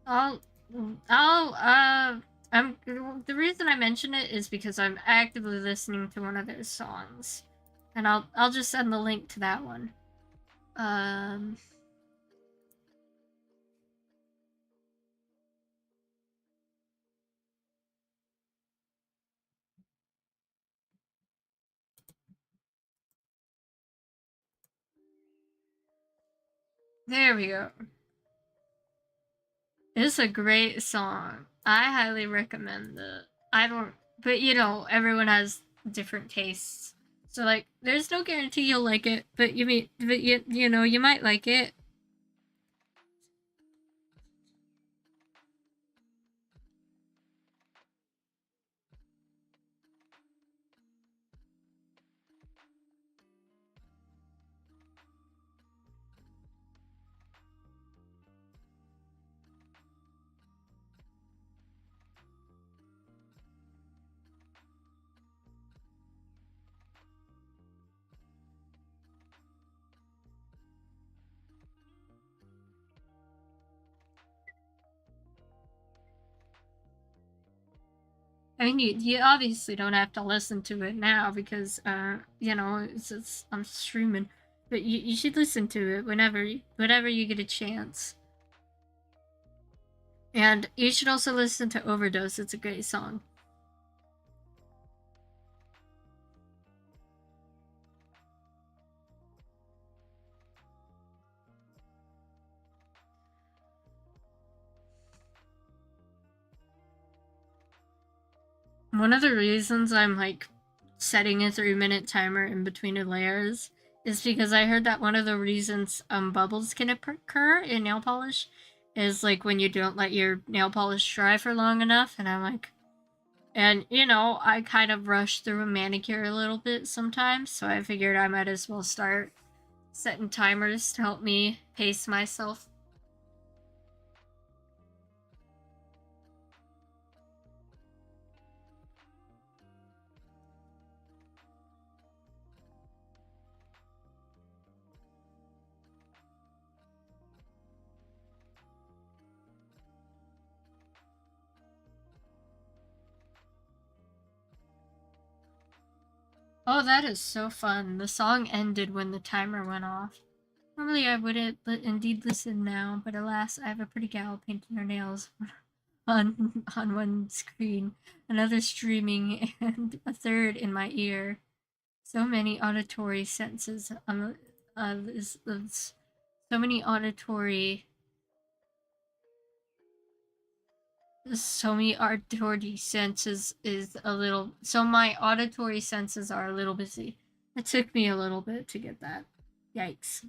I'll, the reason I mention it is because I'm actively listening to one of their songs. And I'll just send the link to that one. There we go. It's a great song. I highly recommend it. I don't, but you know, everyone has different tastes. So like, there's no guarantee you'll like it, but you know, you might like it. I mean, you obviously don't have to listen to it now because, you know, I'm streaming. But you should listen to it whenever you get a chance. And you should also listen to Overdose. It's a great song. One of the reasons I'm like setting a 3 minute timer in between the layers is because I heard that one of the reasons bubbles can occur in nail polish is like when you don't let your nail polish dry for long enough. And I'm like, and you know, I kind of rush through a manicure a little bit sometimes, so I figured I might as well start setting timers to help me pace myself. Oh, that is so fun. The song ended when the timer went off. Normally I would indeed listen now, but alas, I have a pretty gal painting her nails on one screen, another streaming, and a third in my ear. So many auditory senses. So many auditory. so my auditory senses is a little so my auditory senses are a little busy. It took me a little bit to get that. Yikes.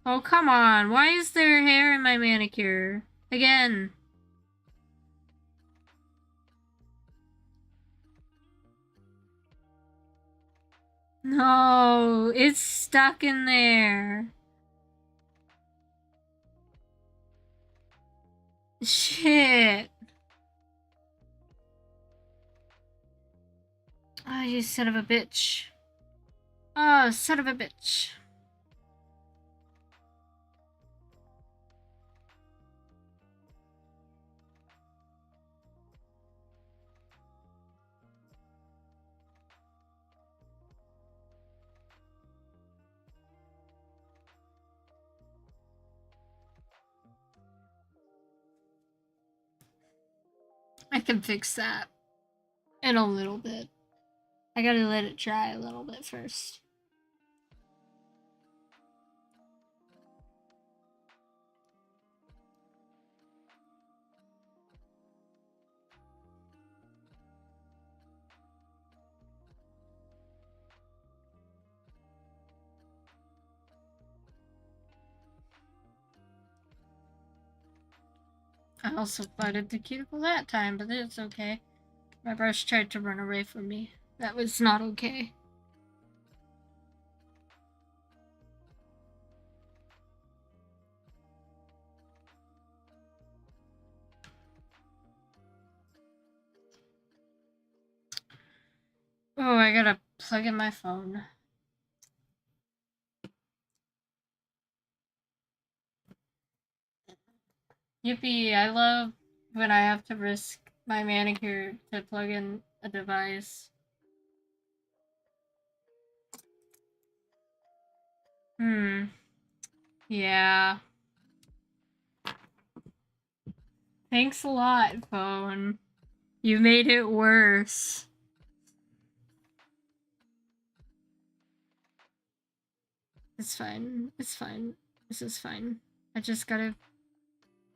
Oh, come on. Why is there hair in my manicure? Again. No, it's stuck in there. Shit. Oh, you son of a bitch. Oh, son of a bitch. I can fix that in a little bit. I gotta let it dry a little bit first. I also flooded the cuticle that time, but it's okay. My brush tried to run away from me. That was not okay. Oh, I gotta plug in my phone. Yippee, I love when I have to risk my manicure to plug in a device. Yeah. Thanks a lot, phone. You made it worse. It's fine. It's fine. This is fine. I just gotta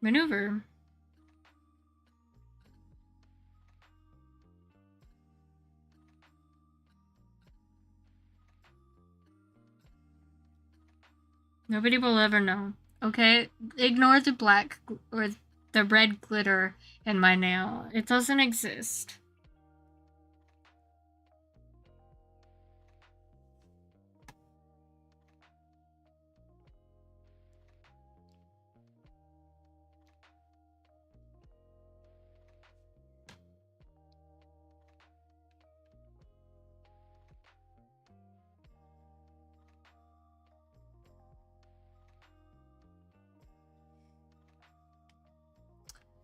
maneuver. Nobody will ever know. Okay? Ignore the black or the red glitter in my nail. It doesn't exist.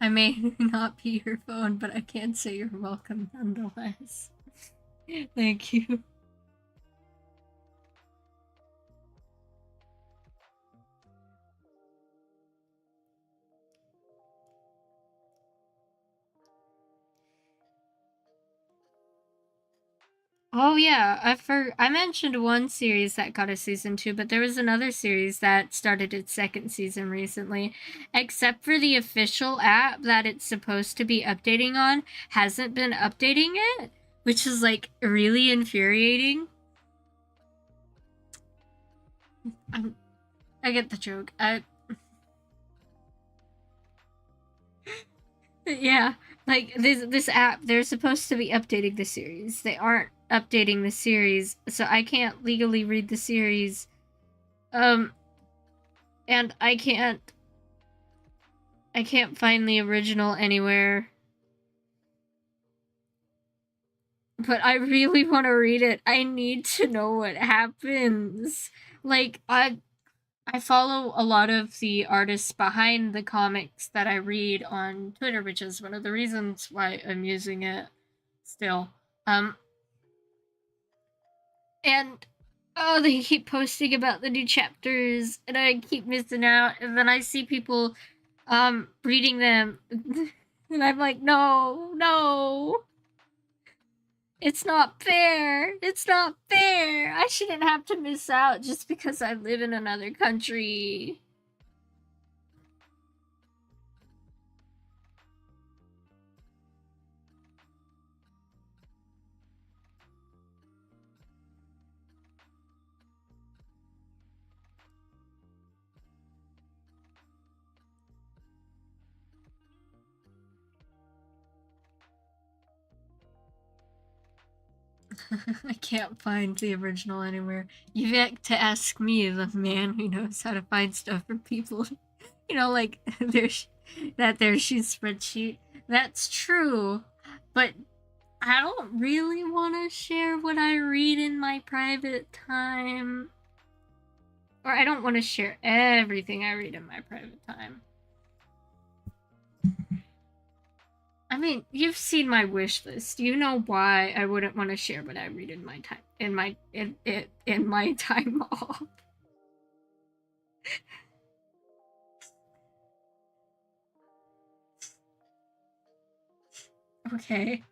I may not be your phone, but I can say you're welcome nonetheless. Thank you. Oh yeah, I mentioned one series that got a season 2, but there was another series that started its second season recently. Except for the official app that it's supposed to be updating on, hasn't been updating it, which is like really infuriating. I get the joke. Yeah, like this app, they're supposed to be updating the series. They aren't updating the series, so I can't legally read the series. And I can't find the original anywhere. But I really want to read it. I need to know what happens. Like I follow a lot of the artists behind the comics that I read on Twitter, which is one of the reasons why I'm using it still. And oh, they keep posting about the new chapters, and I keep missing out. And then I see people, reading them, and I'm like, no, no, it's not fair. It's not fair. I shouldn't have to miss out just because I live in another country. I can't find the original anywhere. You've yet to ask me, the man who knows how to find stuff for people. Like their sheet spreadsheet. That's true, but I don't really want to share what I read in my private time. Or I don't want to share everything I read in my private time. I mean, you've seen my wish list. You know why I wouldn't want to share what I read in my time in my time off. Okay.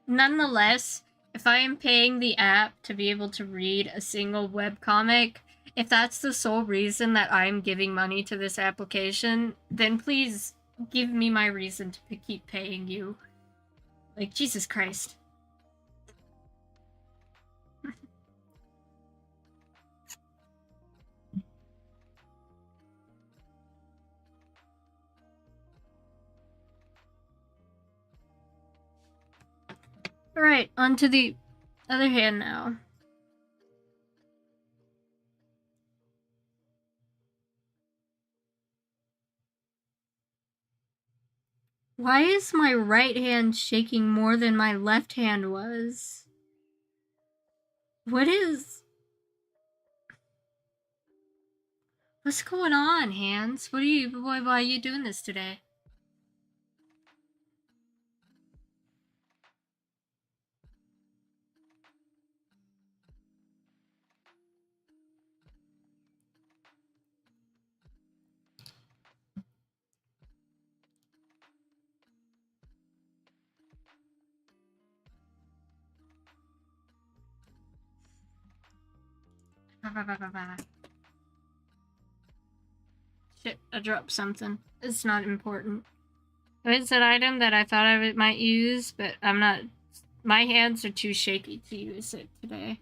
Nonetheless, if I am paying the app to be able to read a single webcomic, if that's the sole reason that I'm giving money to this application, then please give me my reason to keep paying you. Like, Jesus Christ. Alright, on to the other hand now. Why is my right hand shaking more than my left hand was? What's going on, hands? Why are you doing this today? Shit, I dropped something. It's not important. It's an item that I thought I might use, but I'm not. My hands are too shaky to use it today.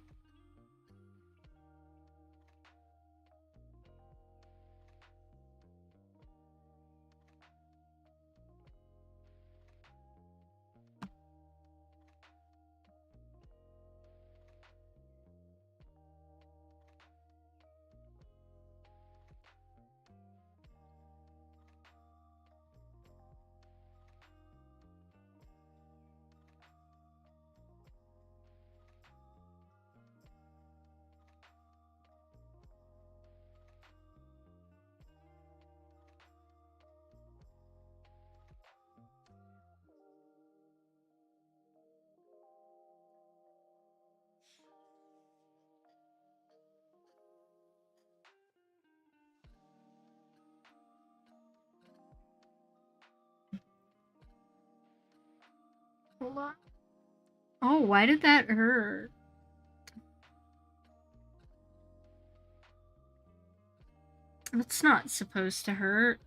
Hold on. Oh, why did that hurt? It's not supposed to hurt.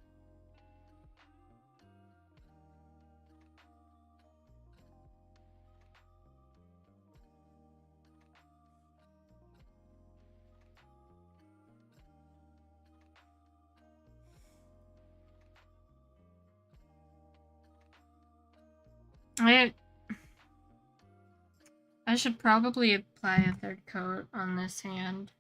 I I should probably apply a third coat on this hand.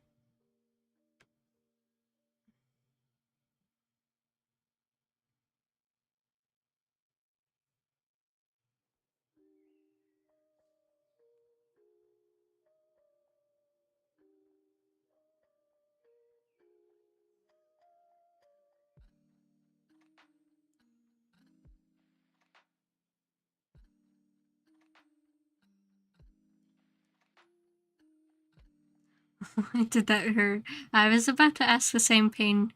Did that hurt? I was about to ask the same pain.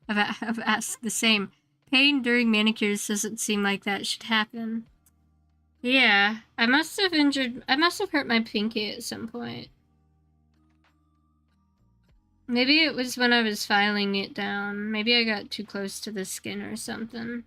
I've asked the same. Pain during manicures doesn't seem like that should happen. Yeah, I must have hurt my pinky at some point. Maybe it was when I was filing it down. Maybe I got too close to the skin or something.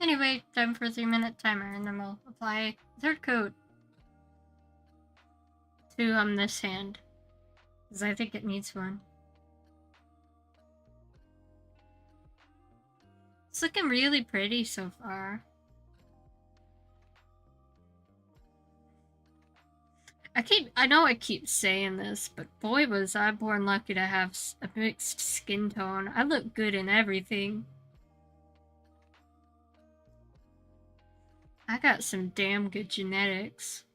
Anyway, time for a 3-minute timer, and then we'll apply third coat to this hand, because I think it needs one. It's looking really pretty so far. I know I keep saying this, but boy was I born lucky to have a mixed skin tone. I look good in everything. I got some damn good genetics.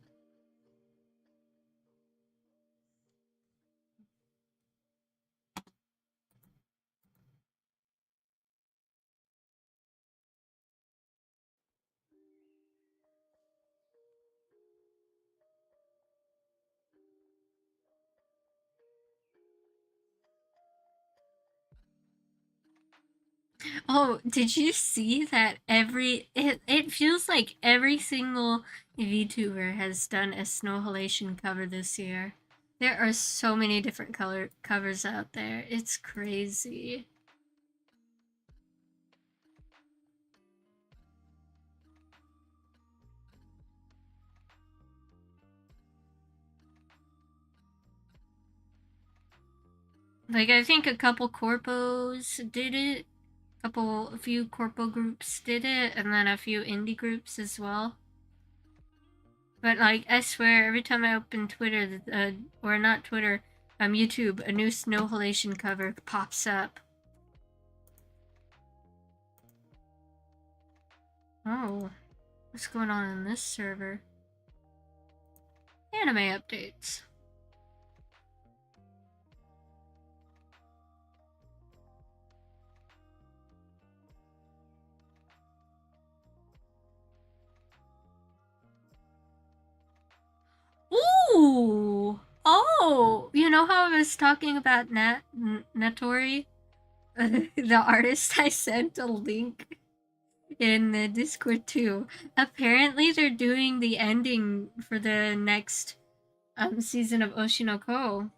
Oh, did you see that it feels like every single VTuber has done a snow halation cover this year. There are so many different color covers out there. It's crazy. Like I think a couple corpos did it. A few corpo groups did it, and then a few indie groups as well. But like, I swear, every time I open Twitter, or not Twitter, YouTube, a new snow halation cover pops up. Oh, what's going on in this server? Anime updates. Ooh! Oh! You know how I was talking about Natori? The artist I sent a link in the Discord too. Apparently they're doing the ending for the next season of Oshinoko.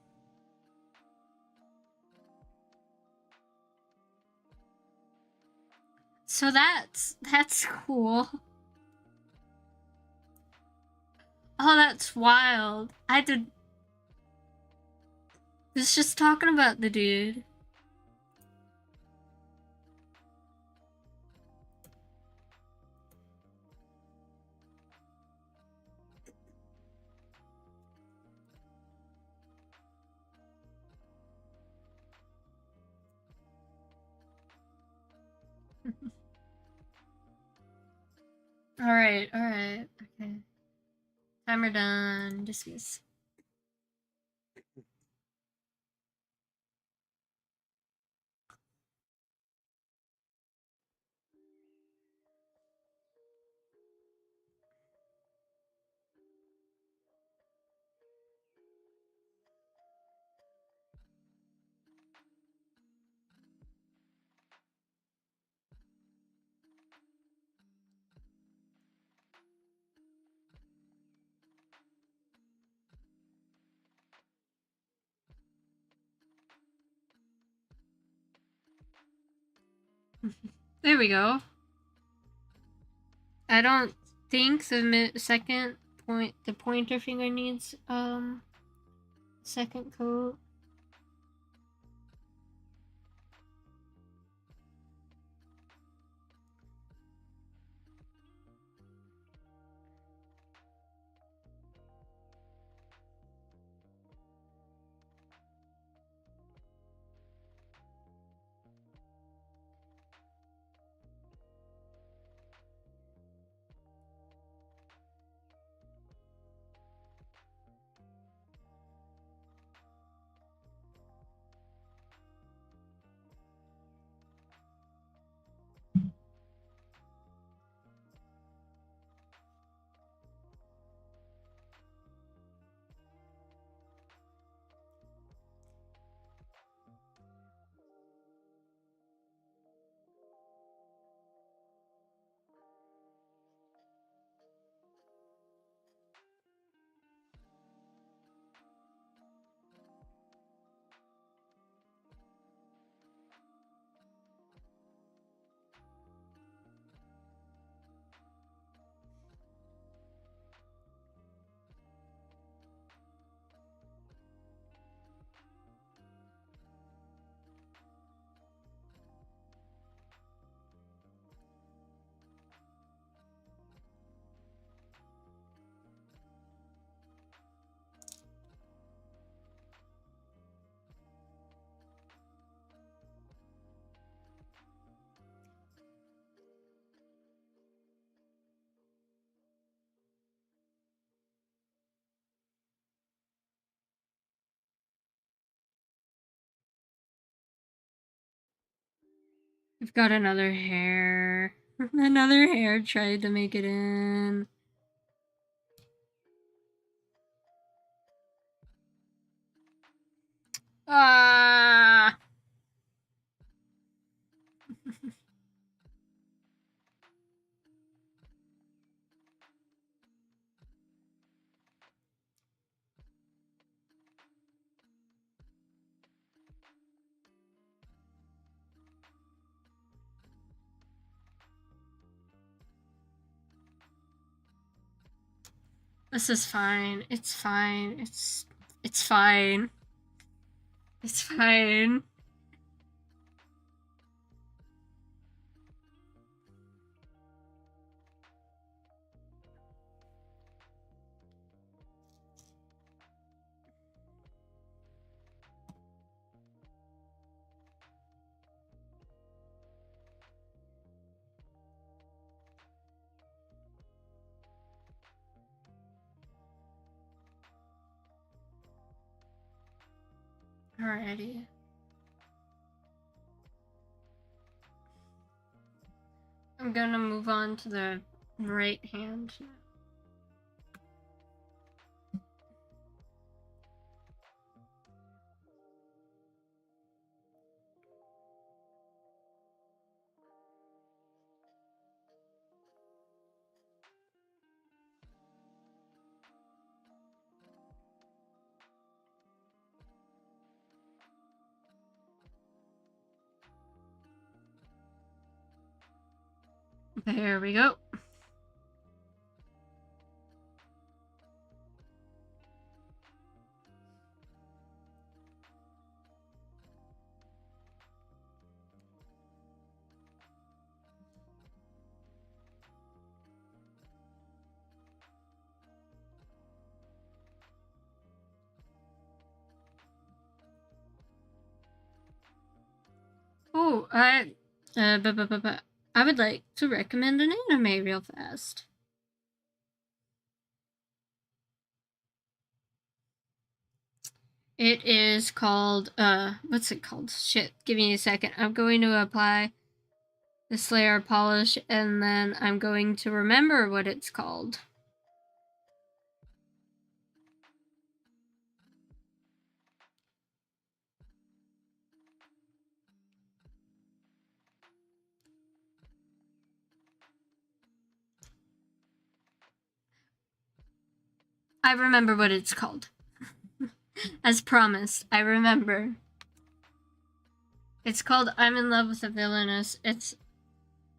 So that's cool. Oh, that's wild. I was just talking about the dude. Alright, alright. Okay. Timer done. Dismiss. There we go. I don't think the second point, the pointer finger needs second coat. I've got another hair. Another hair tried to make it in. Ah. This is fine. It's fine. It's fine. It's fine. Alrighty. I'm gonna move on to the right hand now. There we go. Oh, I would like to recommend an anime real fast. It is called, what's it called? Shit, give me a second. I'm going to apply the Slayer polish and then I'm going to remember what it's called. I remember what it's called. As promised, I remember. It's called I'm in Love with a Villainess. It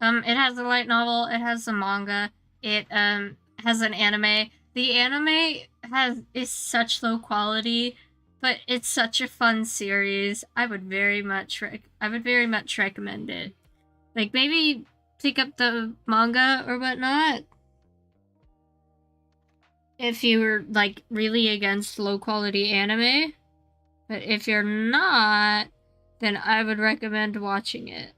has a light novel, it has a manga, it has an anime. The anime is such low quality, but it's such a fun series. I would very much recommend it. Like maybe pick up the manga or whatnot if you were like really against low quality anime. But if you're not, then I would recommend watching it.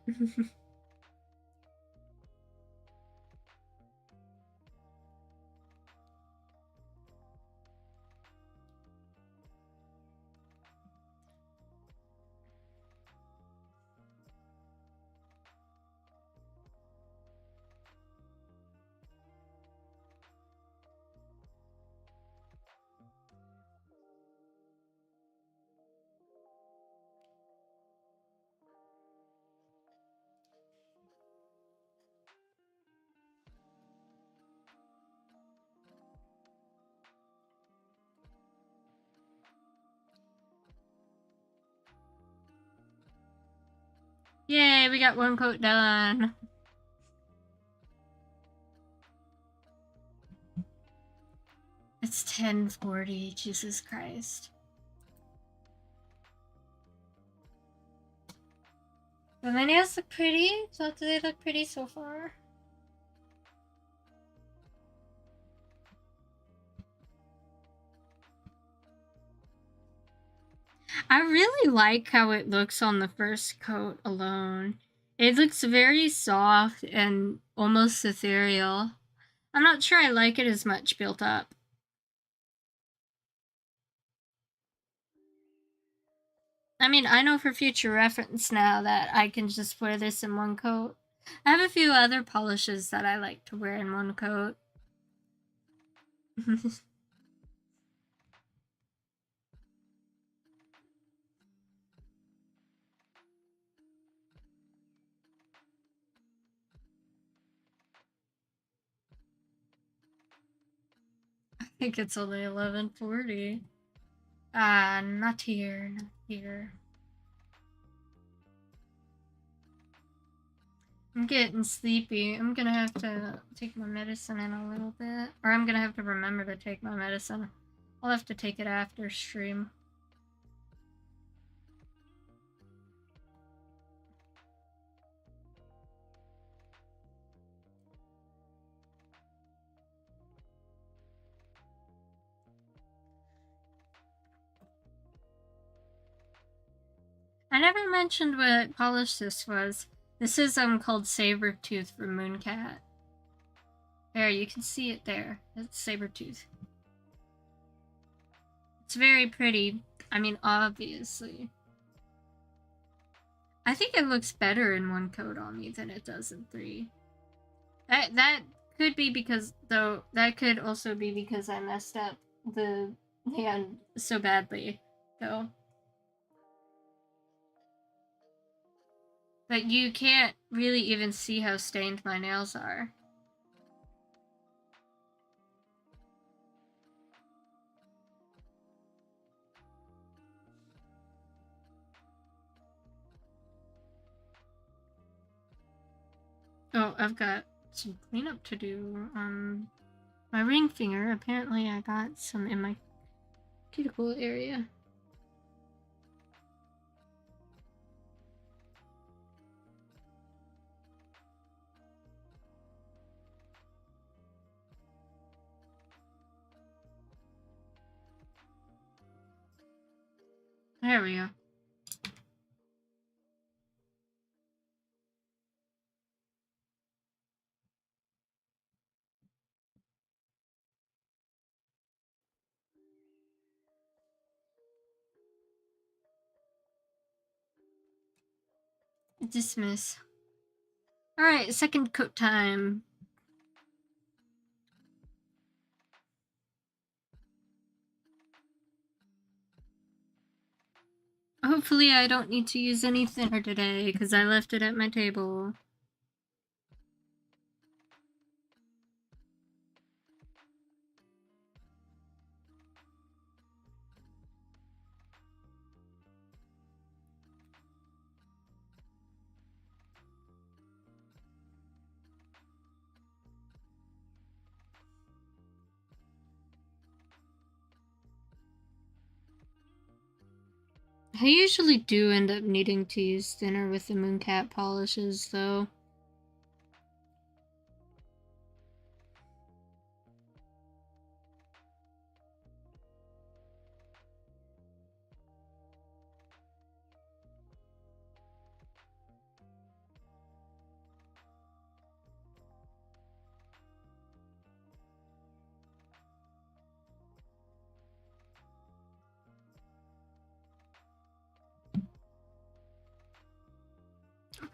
Yay, we got one coat done. It's 10:40, Jesus Christ. The my nails look pretty. So they look pretty so far. I really like how it looks on the first coat alone. It looks very soft and almost ethereal. I'm not sure I like it as much built up. I mean, I know for future reference now that I can just wear this in one coat. I have a few other polishes that I like to wear in one coat. I think it's only 11:40. Not here, not here. I'm getting sleepy. I'm gonna have to take my medicine in a little bit. Or I'm gonna have to remember to take my medicine. I'll have to take it after stream. I never mentioned what polish this was. This is called Sabertooth from Mooncat. There, you can see it there. It's Sabertooth. It's very pretty. I mean, obviously. I think it looks better in one coat on me than it does in 3. That could be because, though, that could also be because I messed up the hand so badly, though. But you can't really even see how stained my nails are. Oh, I've got some cleanup to do on my ring finger. Apparently I got some in my cuticle area. There we go. Dismiss. Alright, second coat time. Hopefully I don't need to use any thinner today, because I left it at my table. I usually do end up needing to use thinner with the Mooncat polishes, though.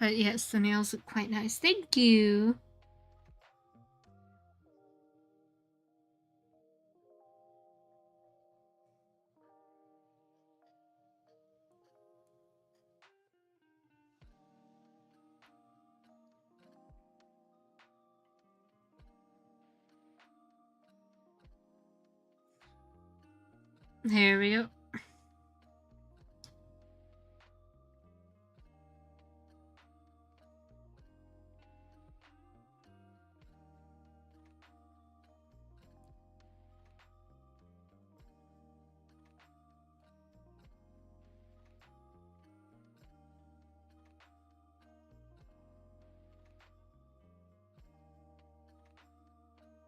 But yes, the nails look quite nice. Thank you. There we go.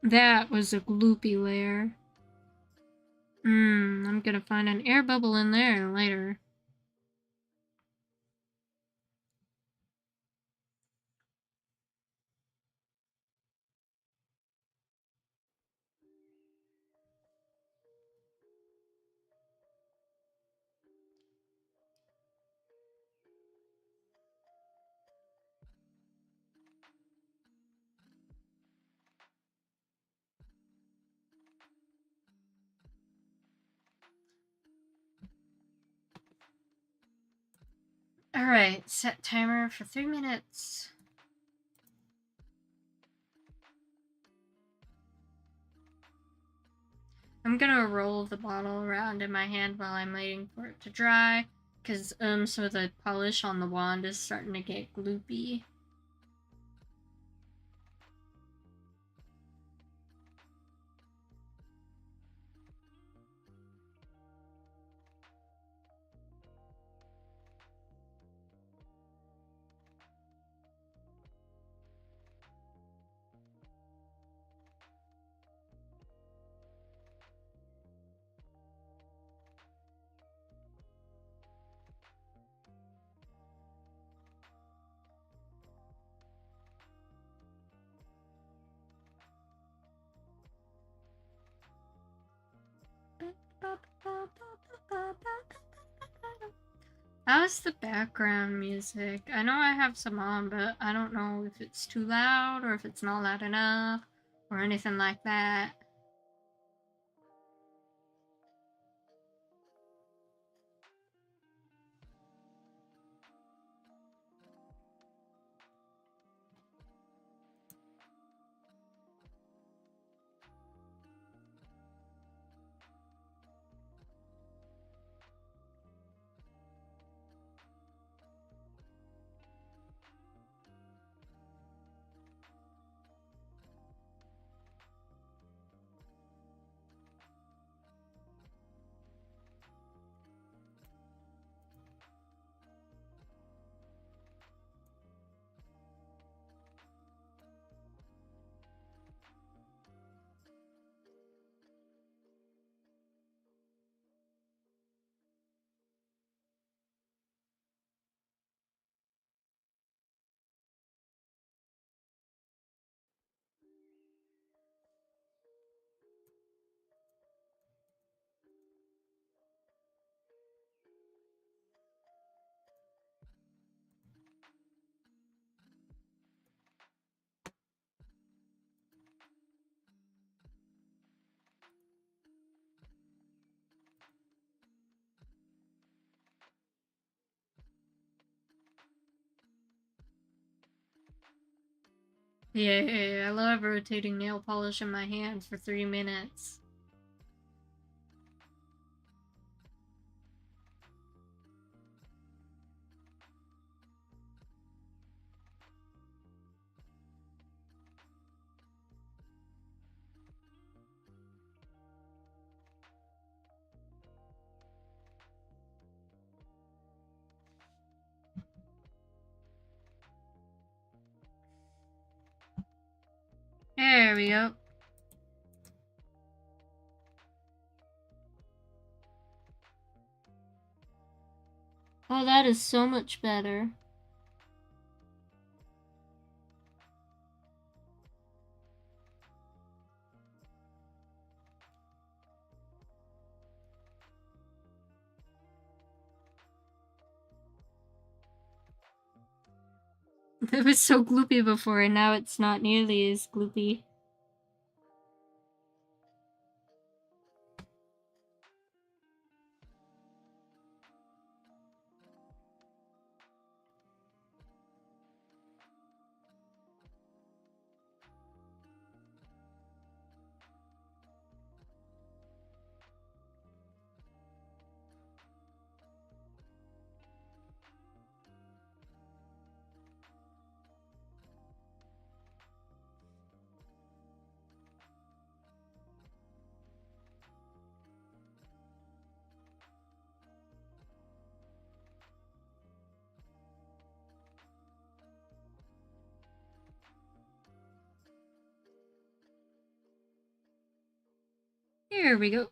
That was a gloopy layer. I'm gonna find an air bubble in there later. Alright, set timer for 3 minutes. I'm gonna roll the bottle around in my hand while I'm waiting for it to dry, because some of the polish on the wand is starting to get gloopy. How's the background music? I know I have some on, but I don't know if it's too loud or if it's not loud enough or anything like that. Yeah, I love rotating nail polish in my hand for 3 minutes. There we go. Oh, that is so much better. It was so gloopy before, and now it's not nearly as gloopy. Here we go.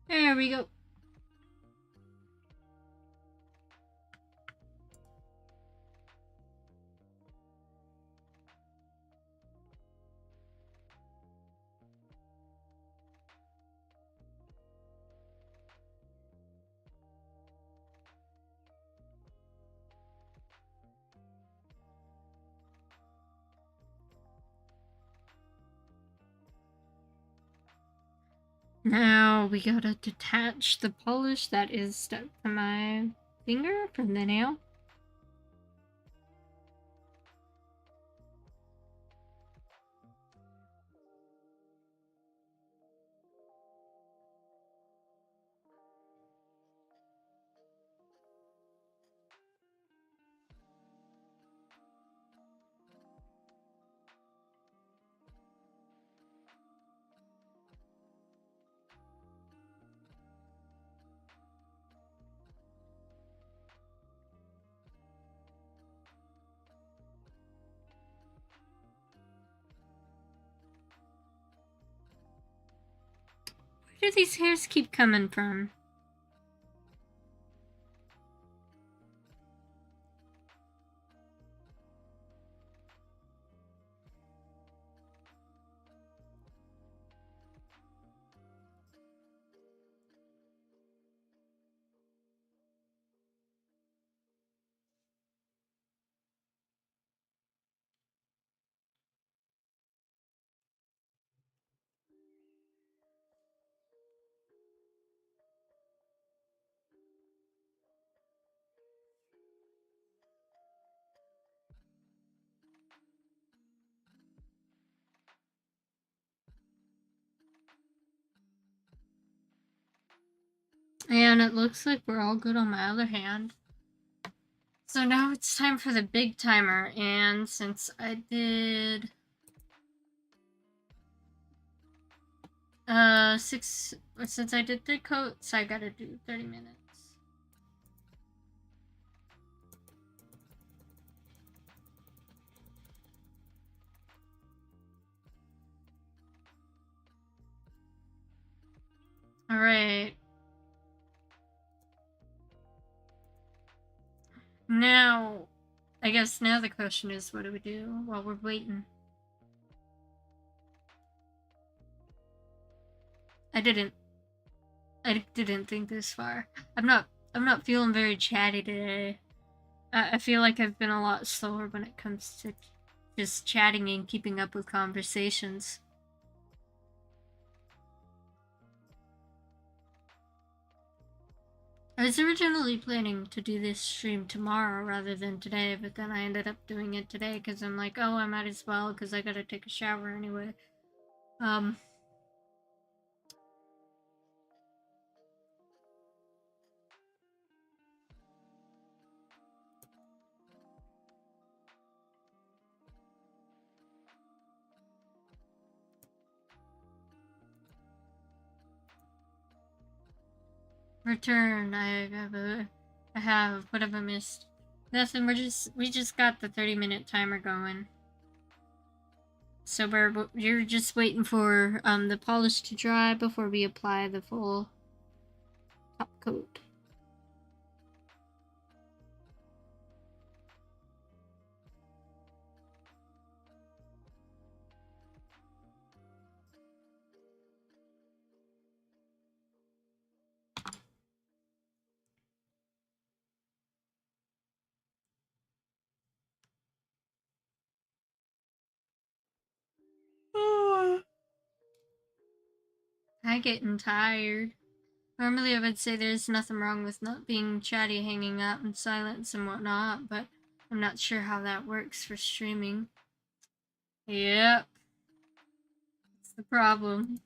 There we go. Now we gotta detach the polish that is stuck to my finger from the nail. Where do these hairs keep coming from? And it looks like we're all good on my other hand. So now it's time for the big timer, and since I did since I did 3 coats, I gotta do 30 minutes. Alright. Now, I guess now the question is, what do we do while we're waiting? I didn't think this far. I'm not I'm not feeling very chatty today. I feel like I've been a lot slower when it comes to just chatting and keeping up with conversations. I was originally planning to do this stream tomorrow rather than today, but then I ended up doing it today because I'm like, oh, I might as well because I gotta take a shower anyway. Return. I have. What have I missed? Nothing. We just got the 30-minute timer going. So you're just waiting for the polish to dry before we apply the full top coat. I'm getting tired. Normally I would say there's nothing wrong with not being chatty, hanging out in silence and whatnot, but I'm not sure how that works for streaming. Yep. That's the problem.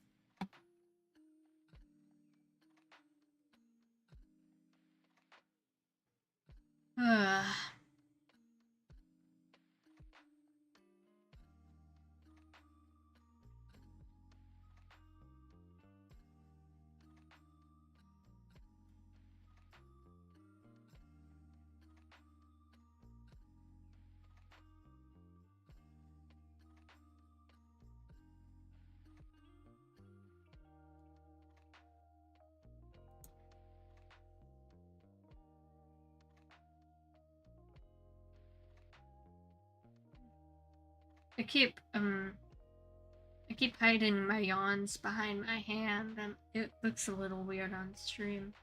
I keep hiding my yawns behind my hand and it looks a little weird on stream.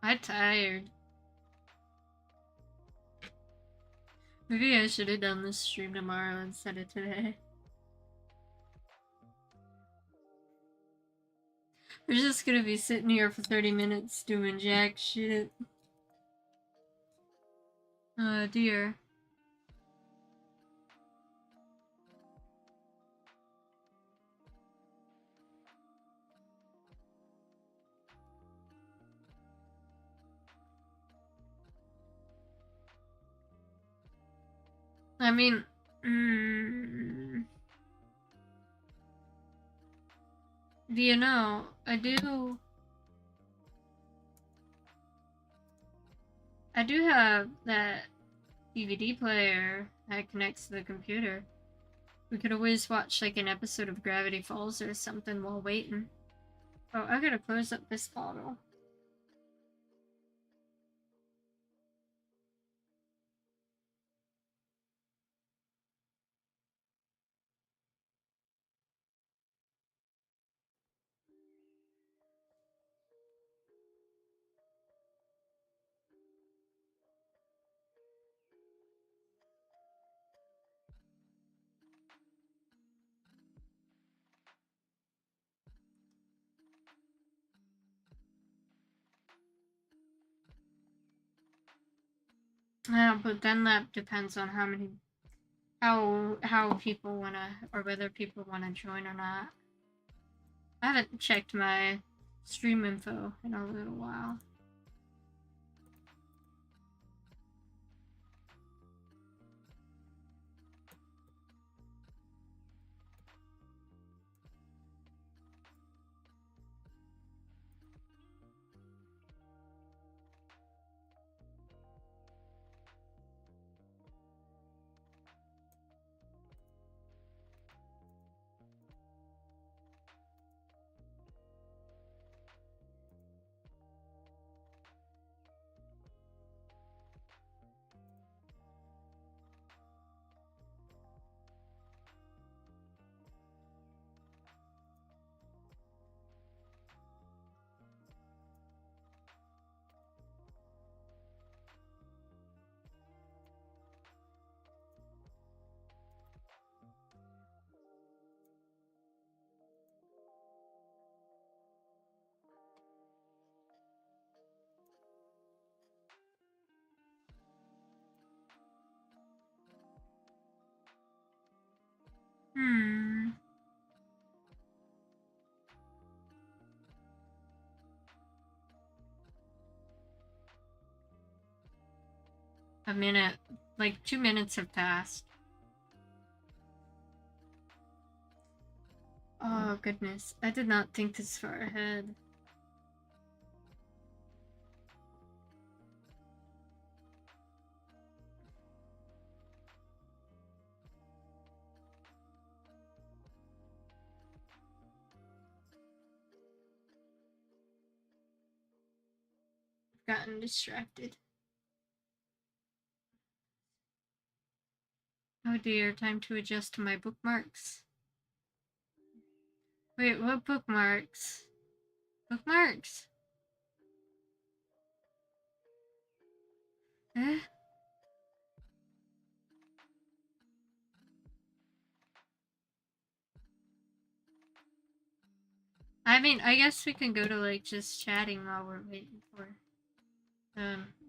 I'm tired. Maybe I should have done this stream tomorrow instead of today. We're just gonna be sitting here for 30 minutes doing jack shit. Oh dear. I mean, do you know, I do have that DVD player that connects to the computer. We could always watch like an episode of Gravity Falls or something while waiting. Oh, I gotta close up this bottle. Yeah, but then that depends on how people wanna, or whether people wanna join or not. I haven't checked my stream info in a little while. Hmm. A minute. Like 2 minutes have passed. Oh, goodness. I did not think this far ahead. I've gotten distracted. Oh dear, time to adjust to my bookmarks. Wait, what bookmarks? Bookmarks? Eh? I mean, I guess we can go to like just chatting while we're waiting for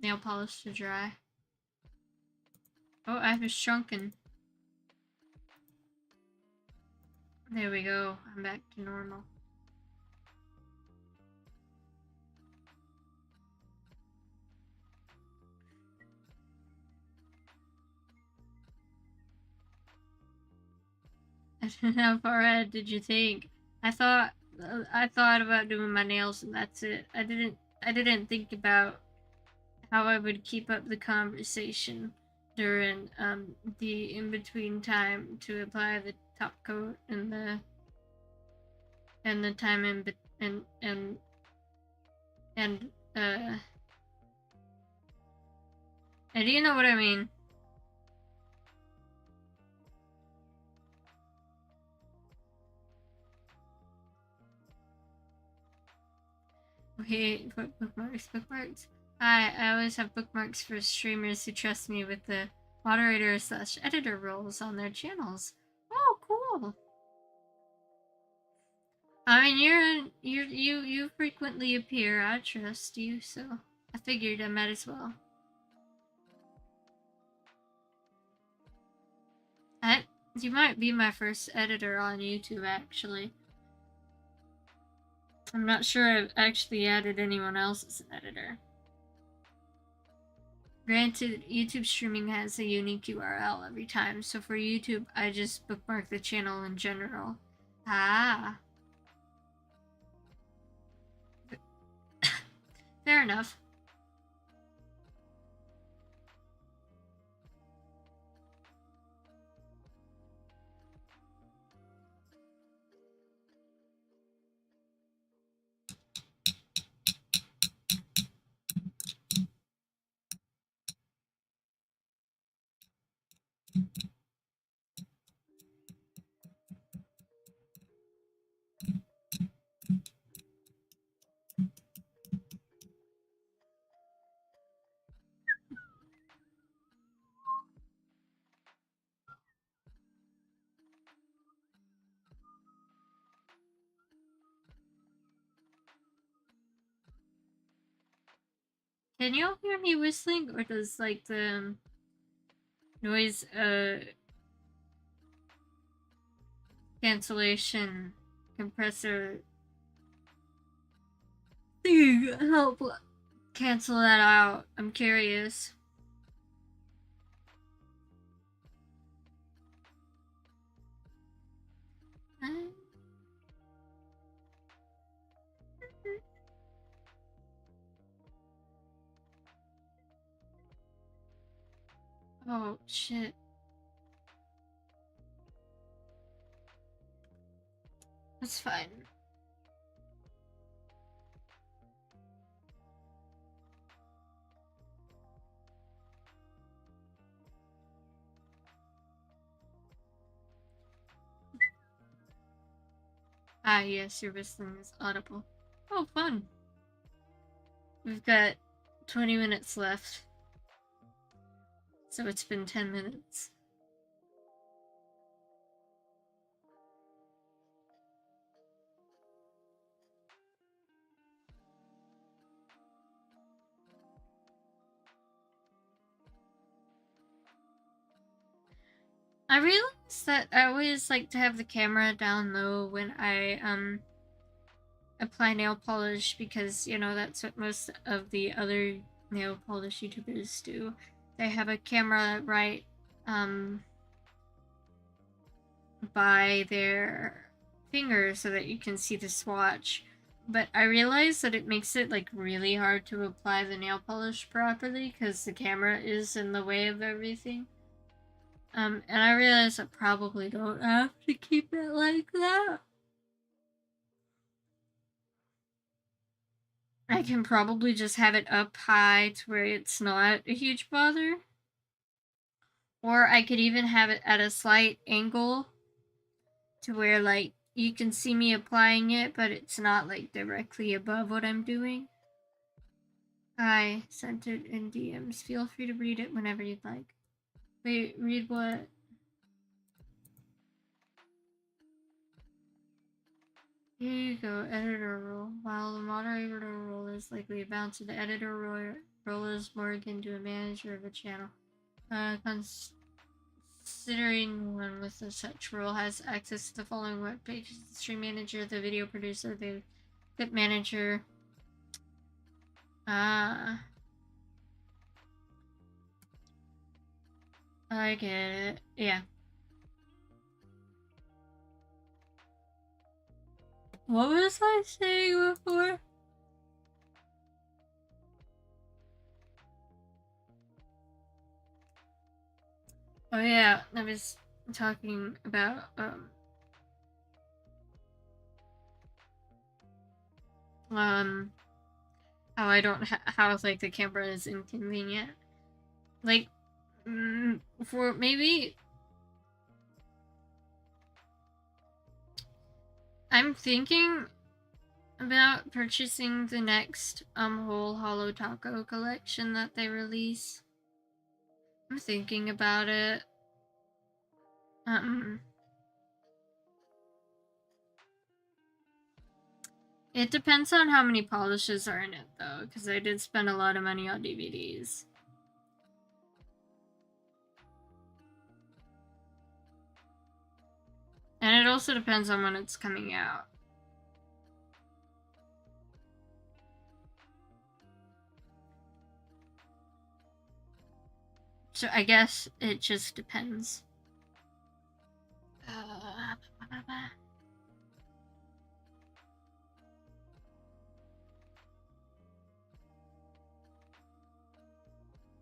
nail polish to dry. Oh, I was shrunken. There we go. I'm back to normal. How far ahead did you think? I thought about doing my nails and that's it. I didn't think about how I would keep up the conversation during the in between time to apply the top coat and the time in and and do you know what I mean? Okay, bookmarks. I always have bookmarks for streamers who trust me with the moderator slash editor roles on their channels. Oh, cool. I mean, you frequently appear. I trust you, so I figured I might as well. You might be my first editor on YouTube, actually. I'm not sure I've actually added anyone else as an editor. Granted, YouTube streaming has a unique URL every time, so for YouTube, I just bookmark the channel in general. Ah. Fair enough. Can you all hear me whistling, or does like the noise cancellation compressor help cancel that out? I'm curious. Oh shit. That's fine. Ah, yes, your whistling is audible. Oh, fun. We've got 20 minutes left. So it's been 10 minutes. I realized is that I always like to have the camera down low when I apply nail polish, because you know that's what most of the other nail polish YouTubers do. They have a camera right by their finger so that you can see the swatch. But I realized that it makes it like really hard to apply the nail polish properly because the camera is in the way of everything. And I realized I probably don't have to keep it like that. I can probably just have it up high to where it's not a huge bother. Or I could even have it at a slight angle to where like you can see me applying it, but it's not like directly above what I'm doing. I sent it in DMs. Feel free to read it whenever you'd like. Wait, read what? Here you go, editor role. While the moderator role is likely bound to the editor role is more akin to a manager of a channel. Considering one with such role has access to the following web pages: the stream manager, the video producer, the clip manager. I get it. Yeah. What was I saying before? Oh yeah, I was talking about how I don't how like the camera is inconvenient. Like for maybe I'm thinking about purchasing the next whole Hollow Taco collection that they release. I'm thinking about it. It depends on how many polishes are in it though, because I did spend a lot of money on DVDs. And it also depends on when it's coming out. So I guess it just depends.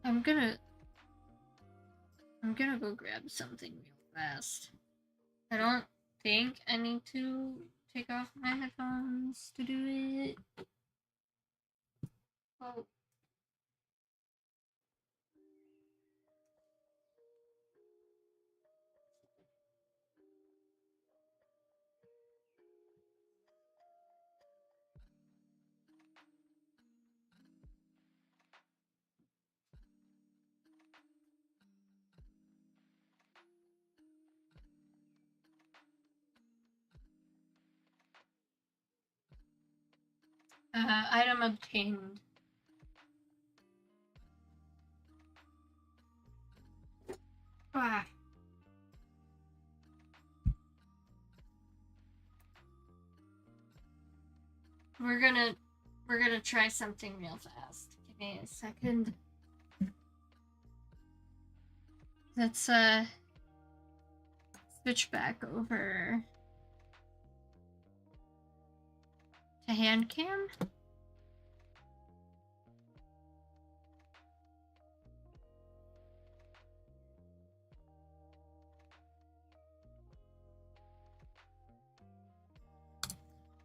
I'm gonna go grab something real fast. I don't think I need to take off my headphones to do it. Oh. Item obtained. Ah. We're gonna try something real fast. Give me a second. Let's switch back over to hand cam.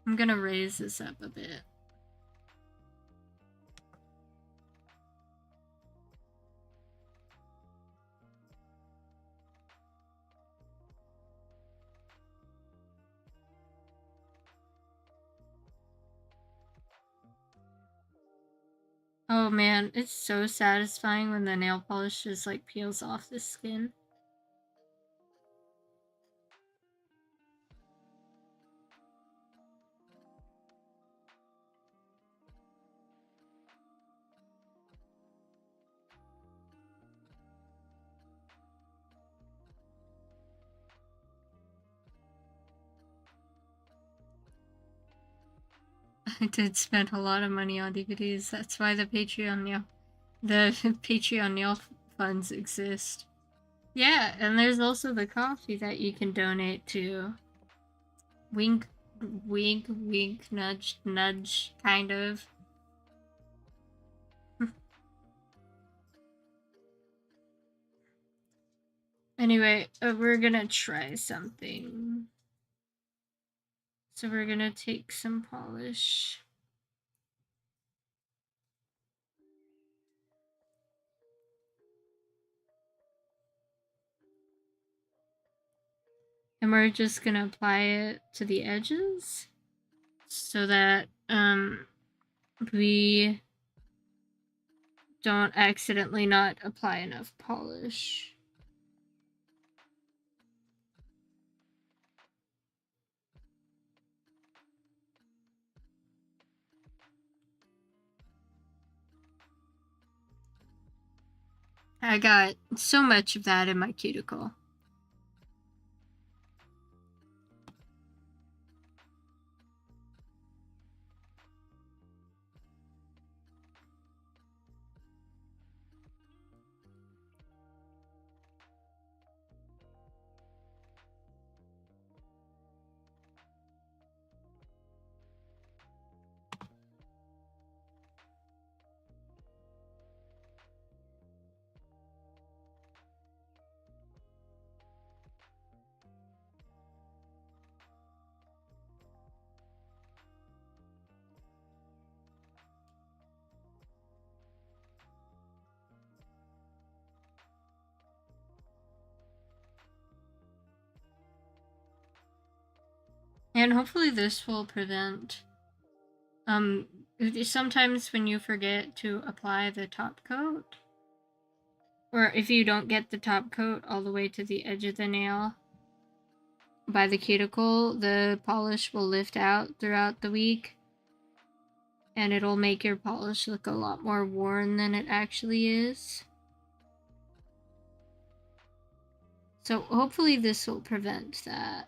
I'm gonna raise this up a bit. Oh man, it's so satisfying when the nail polish just like peels off the skin. I did spend a lot of money on DVDs. That's why the Patreon nail funds exist. Yeah, and there's also the coffee that you can donate to. Wink, wink, wink, nudge, nudge, kind of. Anyway, we're gonna try something. So we're gonna take some polish. And we're just gonna apply it to the edges so that we don't accidentally not apply enough polish. I got so much of that in my cuticle. And hopefully this will prevent sometimes when you forget to apply the top coat, or if you don't get the top coat all the way to the edge of the nail by the cuticle, the polish will lift out throughout the week, and it'll make your polish look a lot more worn than it actually is. So hopefully this will prevent that.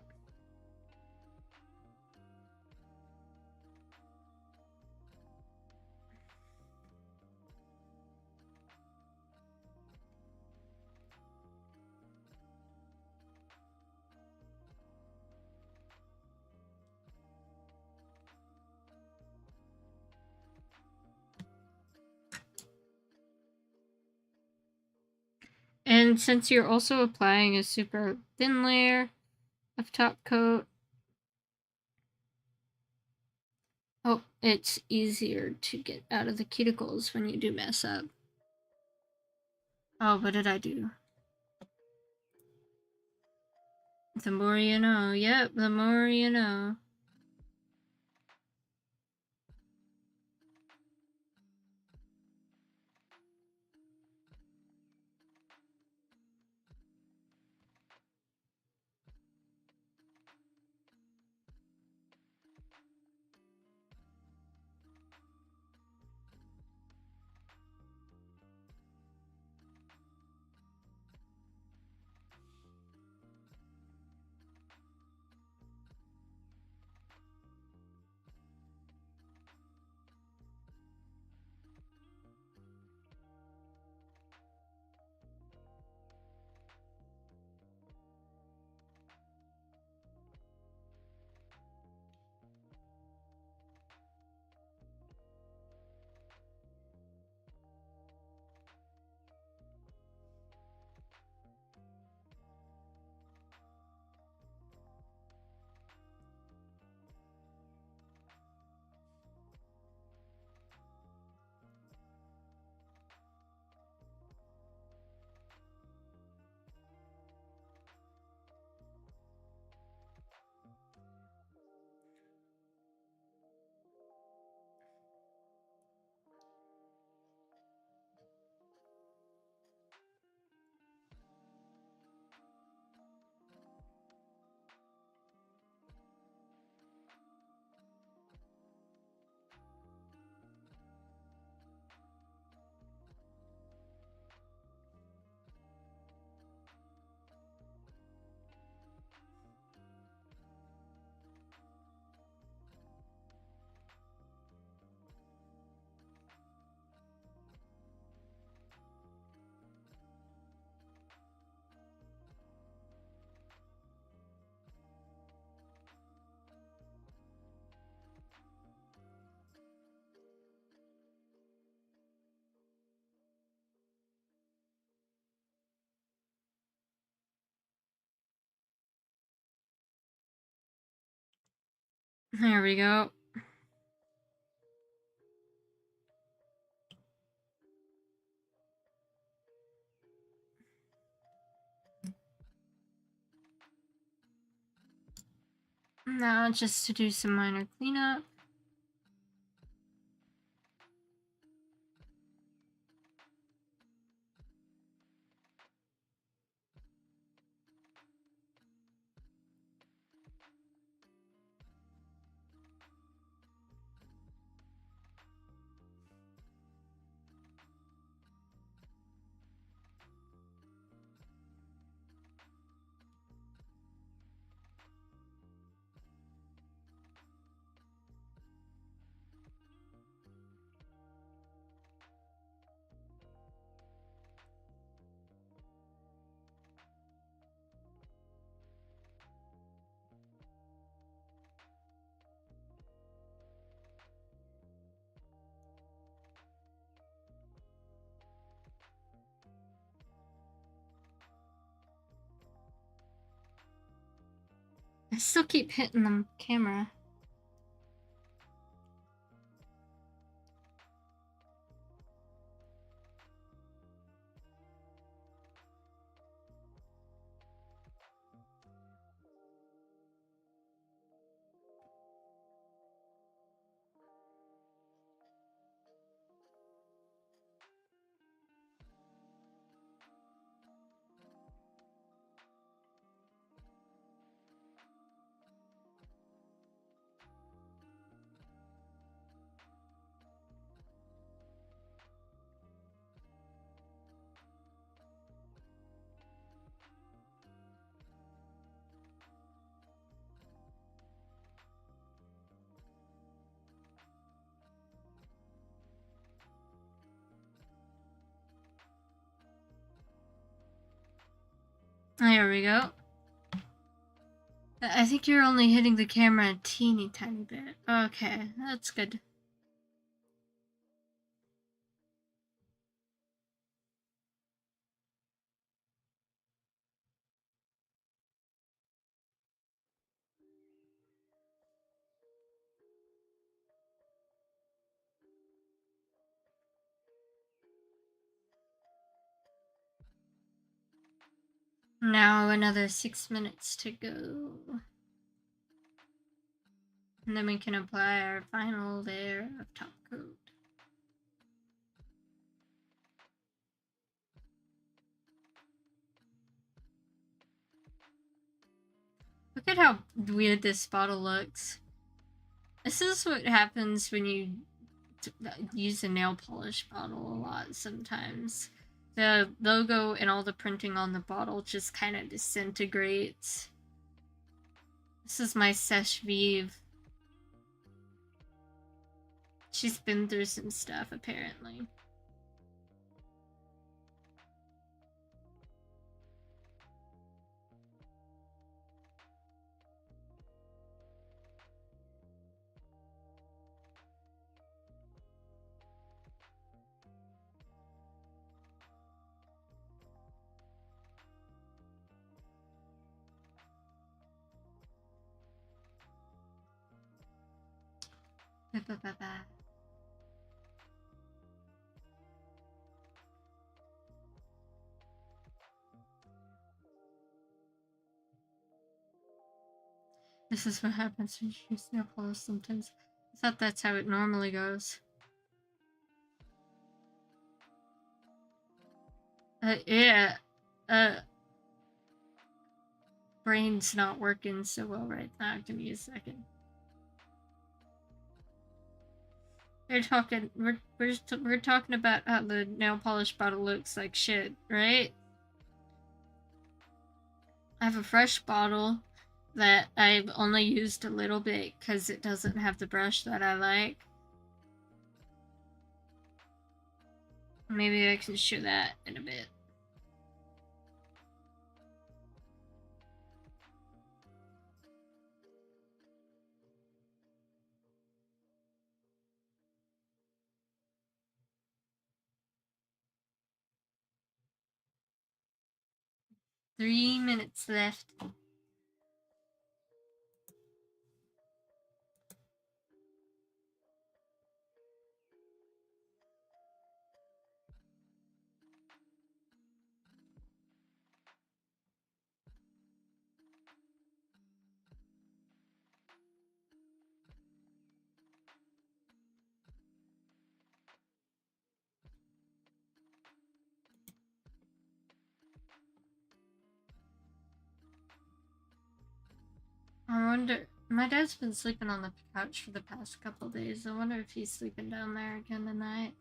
And since you're also applying a super thin layer of top coat, it's easier to get out of the cuticles when you do mess up. Oh, what did I do? The more you know. Yep, the more you know. There we go. Now just to do some minor cleanup. I still keep hitting the camera. There we go. I think you're only hitting the camera a teeny tiny bit. Okay, that's good. Now another 6 minutes to go. And then we can apply our final layer of top coat. Look at how weird this bottle looks. This is what happens when you use a nail polish bottle a lot sometimes. The logo and all the printing on the bottle just kind of disintegrates. This is my Sesh Vive. She's been through some stuff, apparently. This is what happens when you use nail polish sometimes. I thought that's how it normally goes. Yeah. Brain's not working so well right now. Give me a second. We're talking about how the nail polish bottle looks like shit, right? I have a fresh bottle that I've only used a little bit because it doesn't have the brush that I like. Maybe I can show that in a bit. Three minutes left. wonder. My dad's been sleeping on the couch for the past couple days. I wonder if he's sleeping down there again tonight.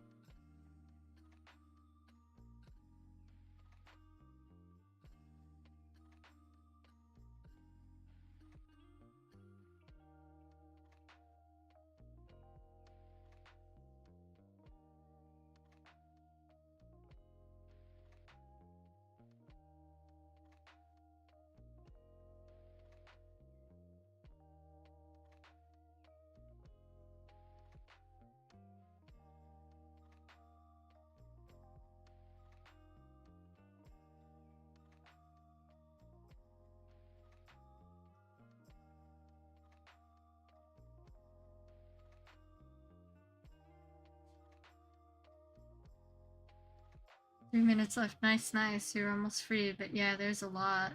Minutes left. Nice, nice. You're almost free. But yeah, there's a lot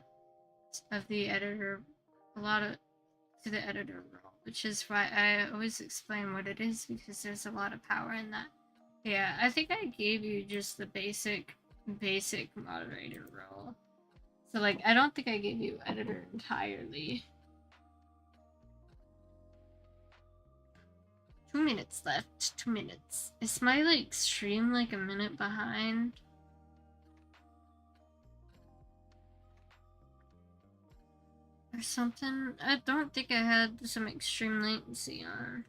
of the editor, a lot of to the editor role, which is why I always explain what it is, because there's a lot of power in that. Yeah, I think I gave you just the basic moderator role. So like, I don't think I gave you editor entirely. 2 minutes left. 2 minutes. Is my like stream like a minute behind? Or something? I don't think I had some extreme latency on.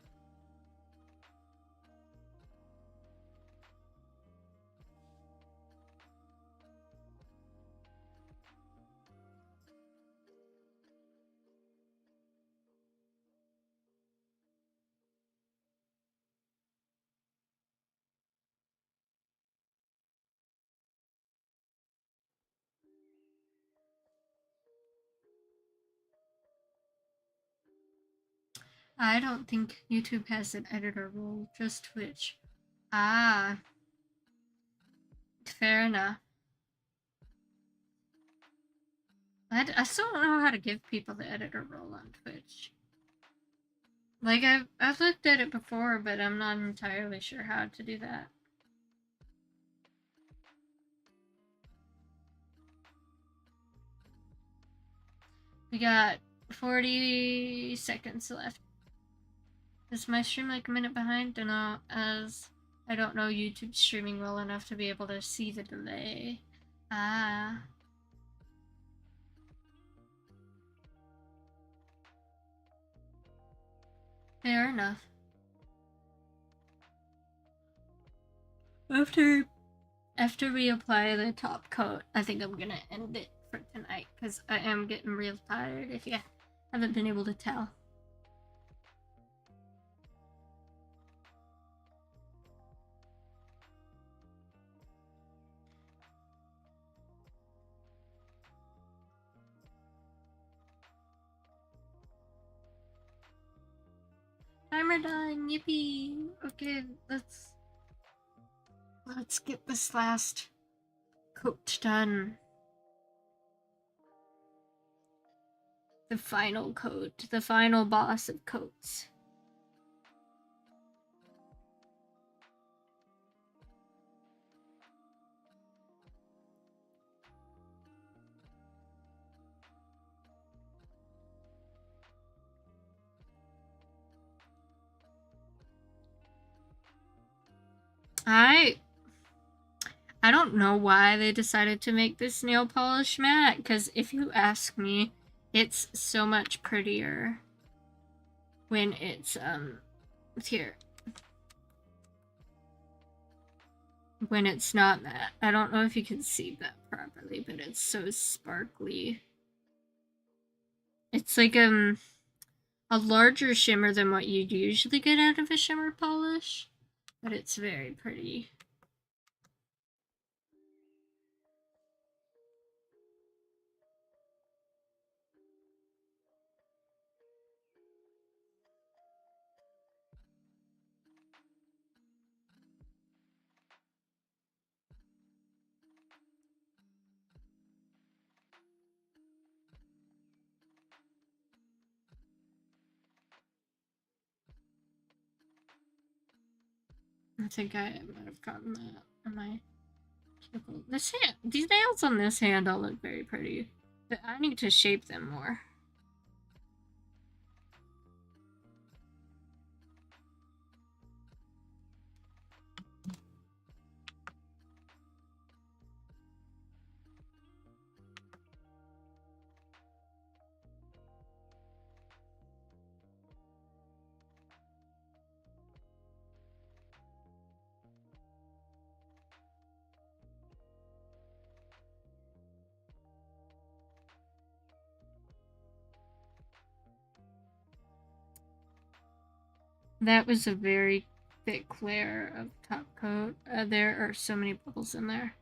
I don't think YouTube has an editor role, just Twitch. Ah, fair enough. I still don't know how to give people the editor role on Twitch. Like, I've looked at it before, but I'm not entirely sure how to do that. We got 40 seconds left. Is my stream like a minute behind? Don't know, as I don't know YouTube streaming well enough to be able to see the delay. Ah. Fair enough. After we apply the top coat, I think I'm gonna end it for tonight, because I am getting real tired, if you haven't been able to tell. Timer done, yippee! Okay, let's get this last coat done. The final coat, the final boss of coats. I don't know why they decided to make this nail polish matte, because if you ask me, it's so much prettier when it's here. When it's not matte. I don't know if you can see that properly, but it's so sparkly. It's like a larger shimmer than what you'd usually get out of a shimmer polish, but it's very pretty. I think I might have gotten that on my cuticle. These nails on this hand all look very pretty, but I need to shape them more. That was a very thick layer of top coat. There are so many bubbles in there.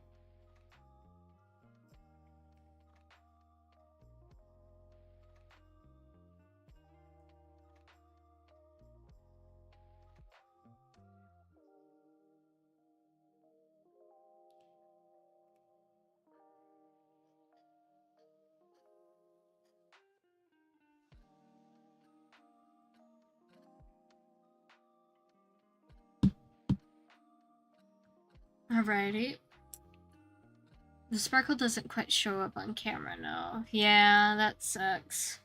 Alrighty. The sparkle doesn't quite show up on camera, no. Yeah, that sucks.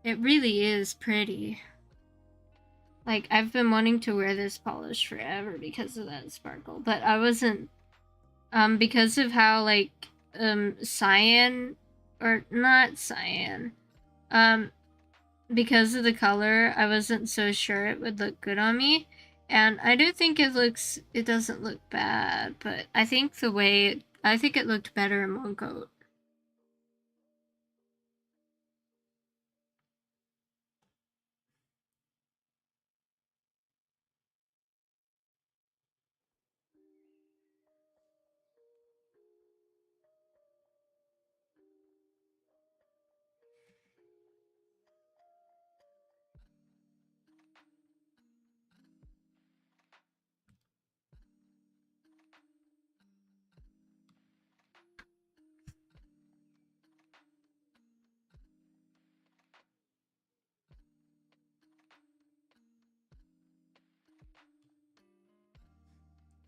It really is pretty. Like, I've been wanting to wear this polish forever because of that sparkle, but I wasn't, because of how, like, cyan, or not cyan, because of the color, I wasn't so sure it would look good on me. And I do think it doesn't look bad, but I think I think it looked better in one coat.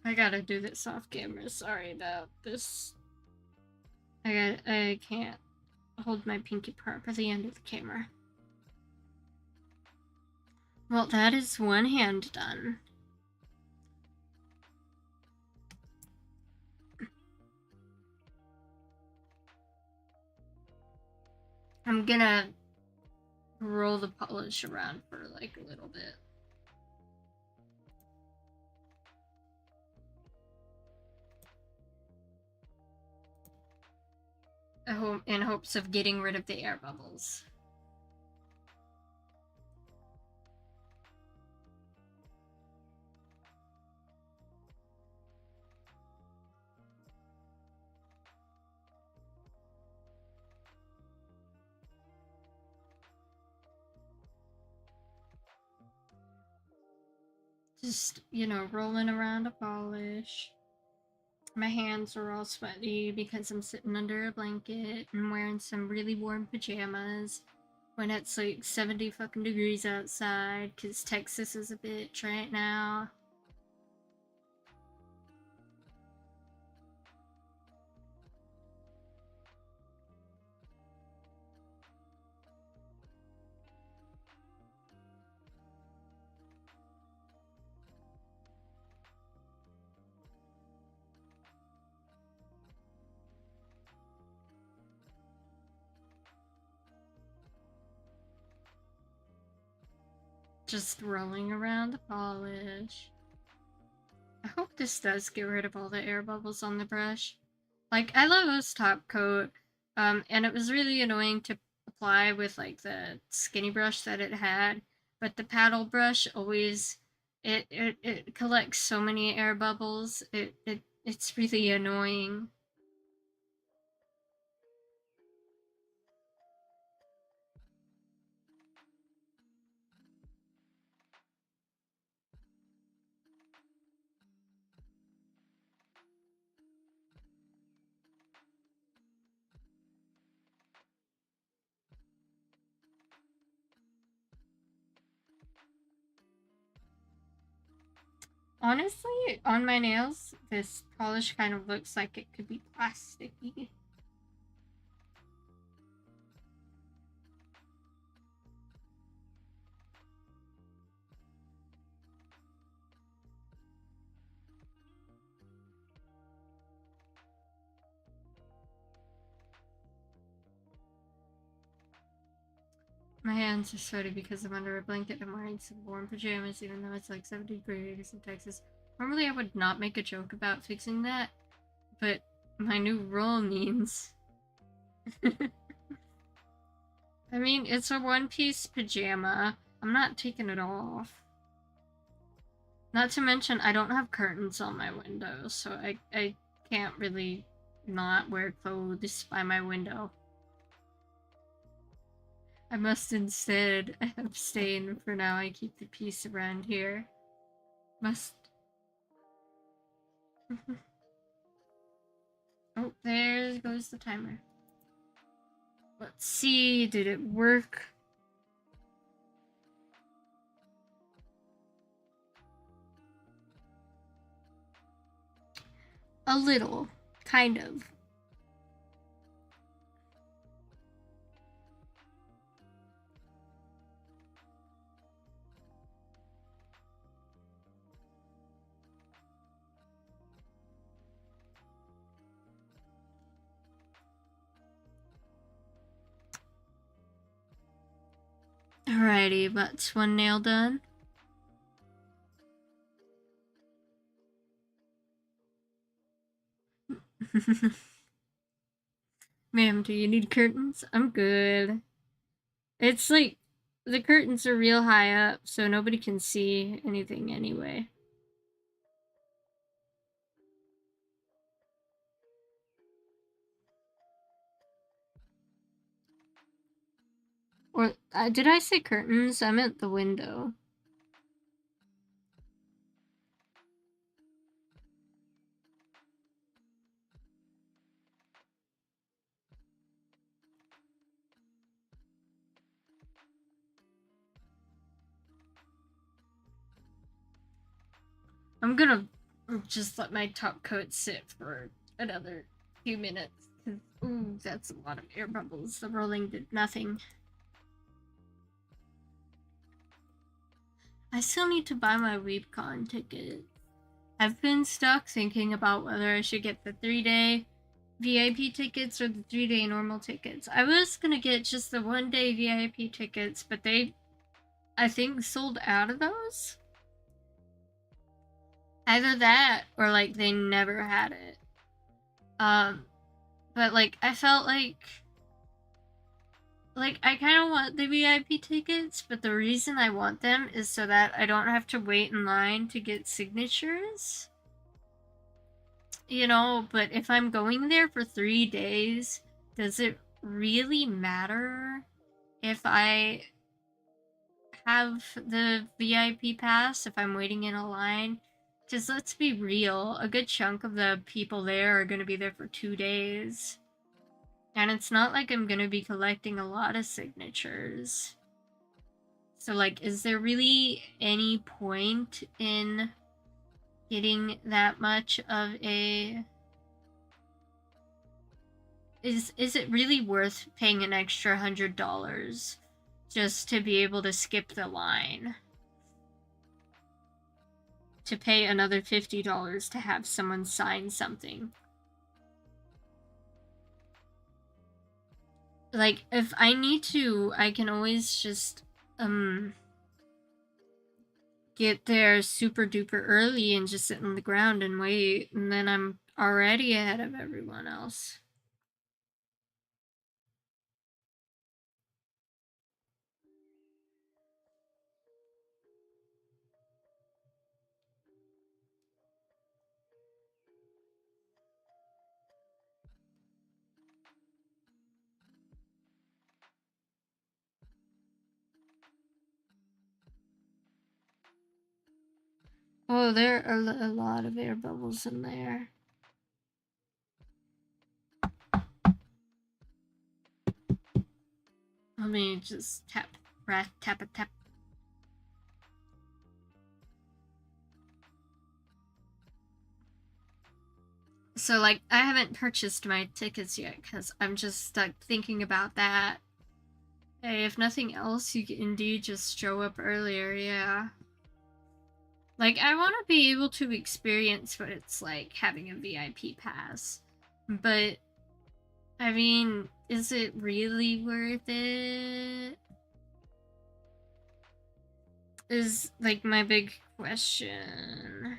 I gotta do this off camera. Sorry about this. I can't hold my pinky properly under the camera. Well, that is one hand done. I'm gonna roll the polish around for like a little bit. In hopes of getting rid of the air bubbles. Just, you know, rolling around a polish. My hands are all sweaty because I'm sitting under a blanket and wearing some really warm pajamas when it's like 70 fucking degrees outside because Texas is a bitch right now. Just rolling around the polish. I hope this does get rid of all the air bubbles on the brush. Like, I love this top coat, and it was really annoying to apply with, like, the skinny brush that it had, but the paddle brush always, it collects so many air bubbles, it's really annoying. Honestly, on my nails, this polish kind of looks like it could be plasticky. My hands are sweaty because I'm under a blanket and wearing some warm pajamas, even though it's like 70 degrees in Texas. Normally, I would not make a joke about fixing that, but my new rule means. I mean, it's a one-piece pajama. I'm not taking it off. Not to mention, I don't have curtains on my window, so I can't really not wear clothes by my window. I must instead abstain for now. I keep the peace around here. Must. Oh, there goes the timer. Let's see, did it work? A little, kind of. Alrighty, that's one nail done. Ma'am, do you need curtains? I'm good. It's like, the curtains are real high up, so nobody can see anything anyway. Or, did I say curtains? I meant the window. I'm gonna just let my top coat sit for another few minutes. Ooh, that's a lot of air bubbles. The rolling did nothing. I still need to buy my WeebCon ticket. I've been stuck thinking about whether I should get the 3-day VIP tickets or the 3-day normal tickets. I was gonna get just the 1-day VIP tickets, but they, I think, sold out of those. Either that or like they never had it. But like I felt like I kind of want the VIP tickets, but the reason I want them is so that I don't have to wait in line to get signatures. You know, but if I'm going there for 3 days, does it really matter if I have the VIP pass if I'm waiting in a line? Because let's be real, a good chunk of the people there are going to be there for 2 days. And it's not like I'm going to be collecting a lot of signatures. So, like, is there really any point in getting that much of a... Is it really worth paying an extra $100 just to be able to skip the line? To pay another $50 to have someone sign something? Like, if I need to, I can always just, get there super duper early and just sit on the ground and wait, and then I'm already ahead of everyone else. Oh, there are a lot of air bubbles in there. Let me just tap, tap, tap. So, like, I haven't purchased my tickets yet because I'm just stuck thinking about that. Hey, if nothing else, you can indeed just show up earlier, yeah. Like, I want to be able to experience what it's like having a VIP pass. But, I mean, is it really worth it? Is, like, my big question.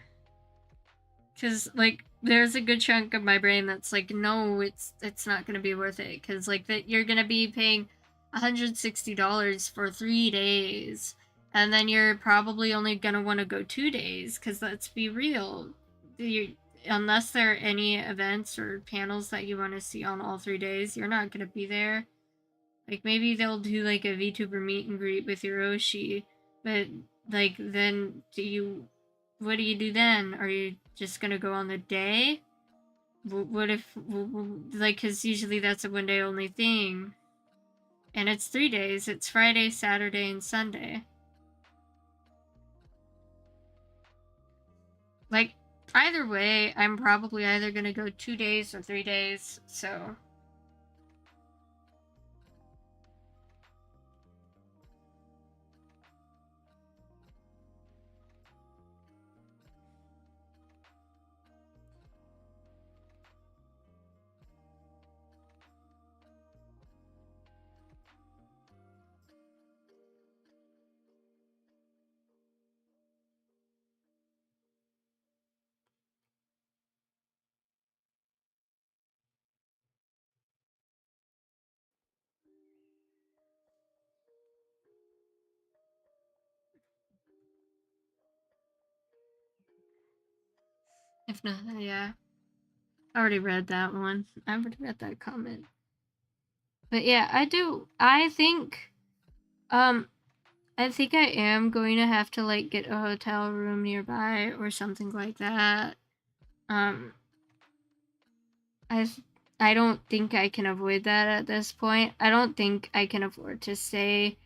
Because, like, there's a good chunk of my brain that's like, no, it's not gonna be worth it. Because, like, that you're gonna be paying $160 for 3 days. And then you're probably only gonna want to go 2 days, because let's be real, unless there are any events or panels that you want to see on all 3 days, you're not gonna be there. Like, maybe they'll do like a VTuber meet and greet with Hiroshi, but like, then what do you do then? Are you just gonna go on the day? What if, like, because usually that's a 1 day only thing, and it's 3 days. It's Friday, Saturday, and Sunday. Like, either way, I'm probably either gonna go 2 days or 3 days, so. If not, yeah. I already read that one. I already read that comment. But yeah, um, I think I am going to have to, like, get a hotel room nearby or something like that. Um, I I don't think I can avoid that at this point. I don't think I can afford to stay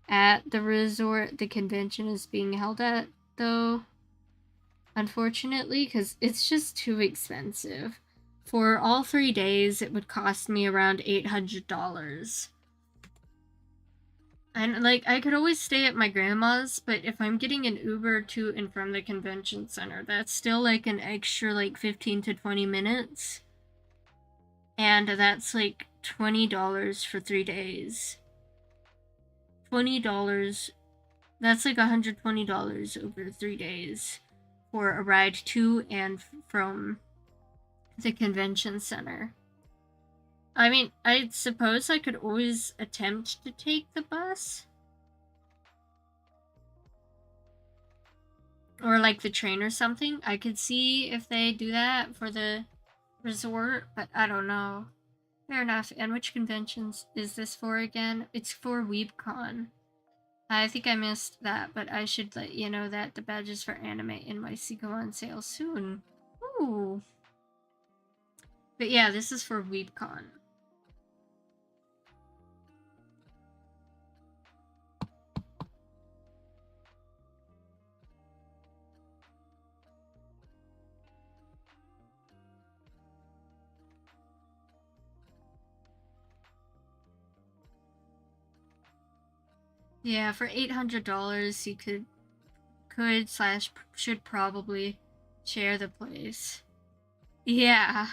at the resort the convention is being held at, though, unfortunately, because it's just too expensive. For all 3 days, it would cost me around $800. And, like, I could always stay at my grandma's, but if I'm getting an Uber to and from the convention center, that's still like an extra, like, 15 to 20 minutes. And that's like $20 for 3 days. $20. That's like $120 over 3 days for a ride to and from the convention center. I mean, I suppose I could always attempt to take the bus. Or like the train or something. I could see if they do that for the resort, but I don't know. Fair enough. And which conventions is this for again? It's for WeebCon. I think I missed that, but I should let you know that the badges for Anime NYC go on sale soon. Ooh. But yeah, this is for WeebCon. Yeah, for $800, you should probably share the place. Yeah.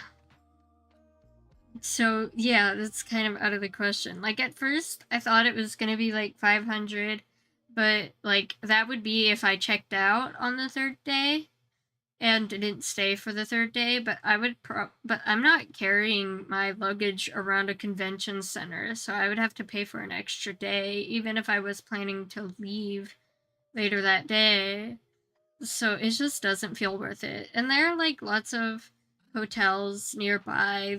So yeah, that's kind of out of the question. Like, at first, I thought it was gonna be like 500, but like that would be if I checked out on the third day and didn't stay for the third day. But but I'm not carrying my luggage around a convention center, so I would have to pay for an extra day, even if I was planning to leave later that day. So it just doesn't feel worth it. And there are like lots of hotels nearby.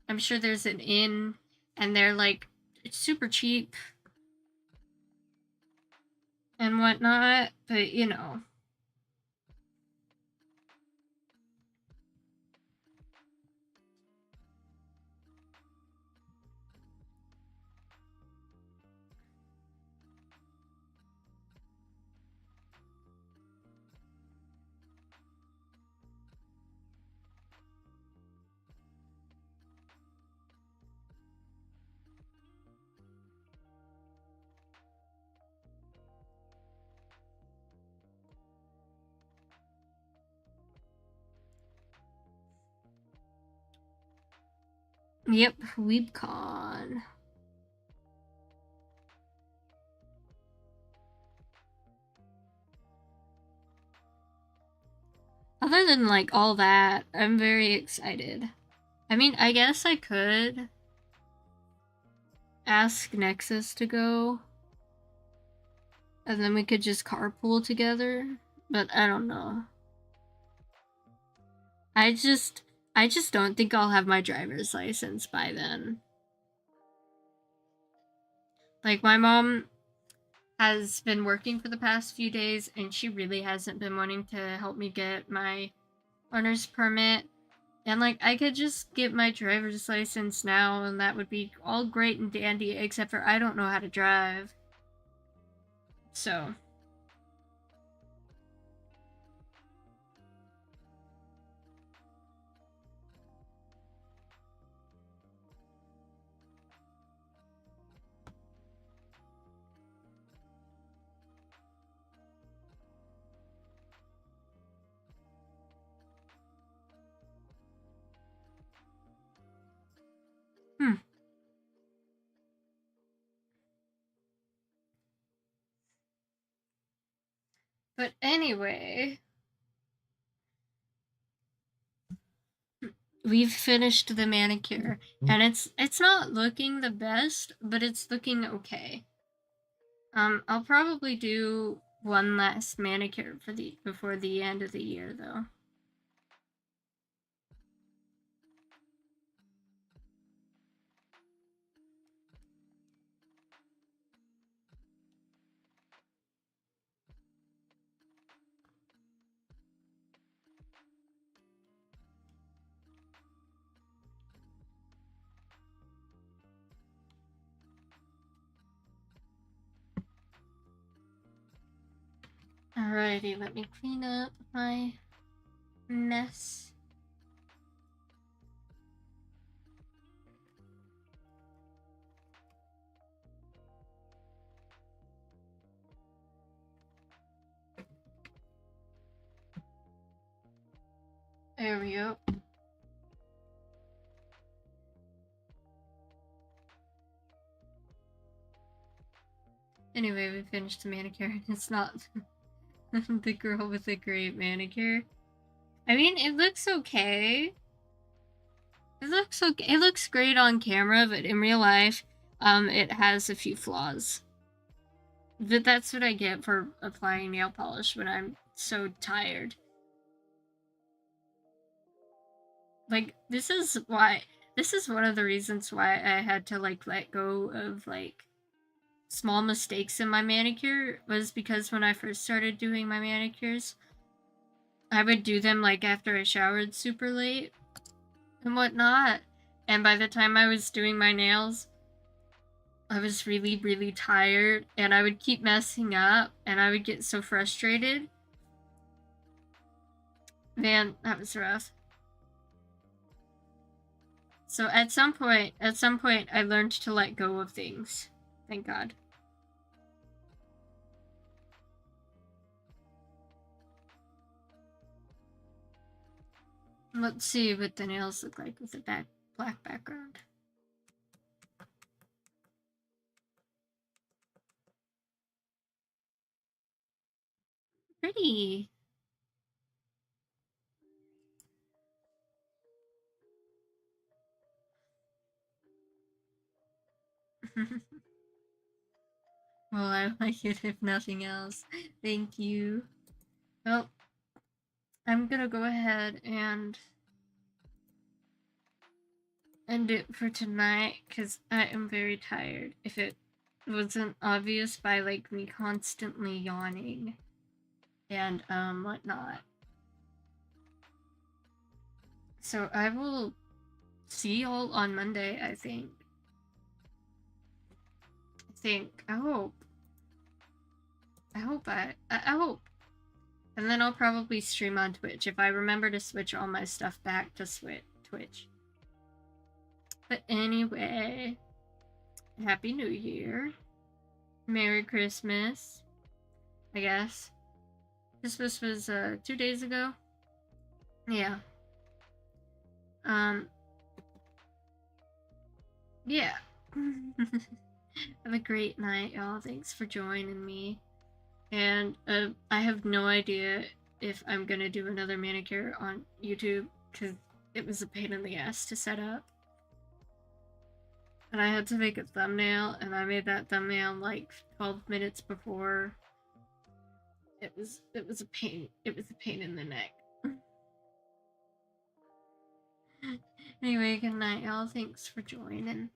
I'm sure there's an inn, and they're like super cheap and whatnot. But you know. Yep, WeebCon. Other than like all that, I'm very excited. I mean, I guess I could ask Nexus to go. And then we could just carpool together. But I don't know. I just don't think I'll have my driver's license by then. Like, my mom has been working for the past few days, and she really hasn't been wanting to help me get my owner's permit. And, like, I could just get my driver's license now, and that would be all great and dandy, except for I don't know how to drive. So. But anyway, we've finished the manicure, and it's not looking the best, but it's looking okay. I'll probably do one last manicure before the end of the year, though. Alrighty, let me clean up my mess. There we go. Anyway, we finished the manicure, and it's not the girl with the great manicure. I mean, it looks okay. It looks okay. It looks great on camera, but in real life, it has a few flaws. But that's what I get for applying nail polish when I'm so tired. Like, this is one of the reasons why I had to, like, let go of, like, small mistakes in my manicure, was because when I first started doing my manicures, I would do them, like, after I showered super late and whatnot. And by the time I was doing my nails, I was really, really tired, and I would keep messing up, and I would get so frustrated. Man, that was rough. So at some point, I learned to let go of things. Thank God. Let's see what the nails look like with the black background. Pretty. Well, I like it if nothing else. Thank you. Well, I'm gonna go ahead and end it for tonight because I am very tired. If it wasn't obvious by, like, me constantly yawning and whatnot. So I will see y'all on Monday, I think. I hope. I hope. And then I'll probably stream on Twitch if I remember to switch all my stuff back to Twitch. But anyway, Happy New Year. Merry Christmas, I guess. Christmas was 2 days ago. Yeah. Yeah. Have a great night, y'all. Thanks for joining me. And I have no idea if I'm gonna do another manicure on YouTube because it was a pain in the ass to set up. And I had to make a thumbnail, and I made that thumbnail like 12 minutes before it was a pain. It was a pain in the neck. Anyway, good night, y'all. Thanks for joining.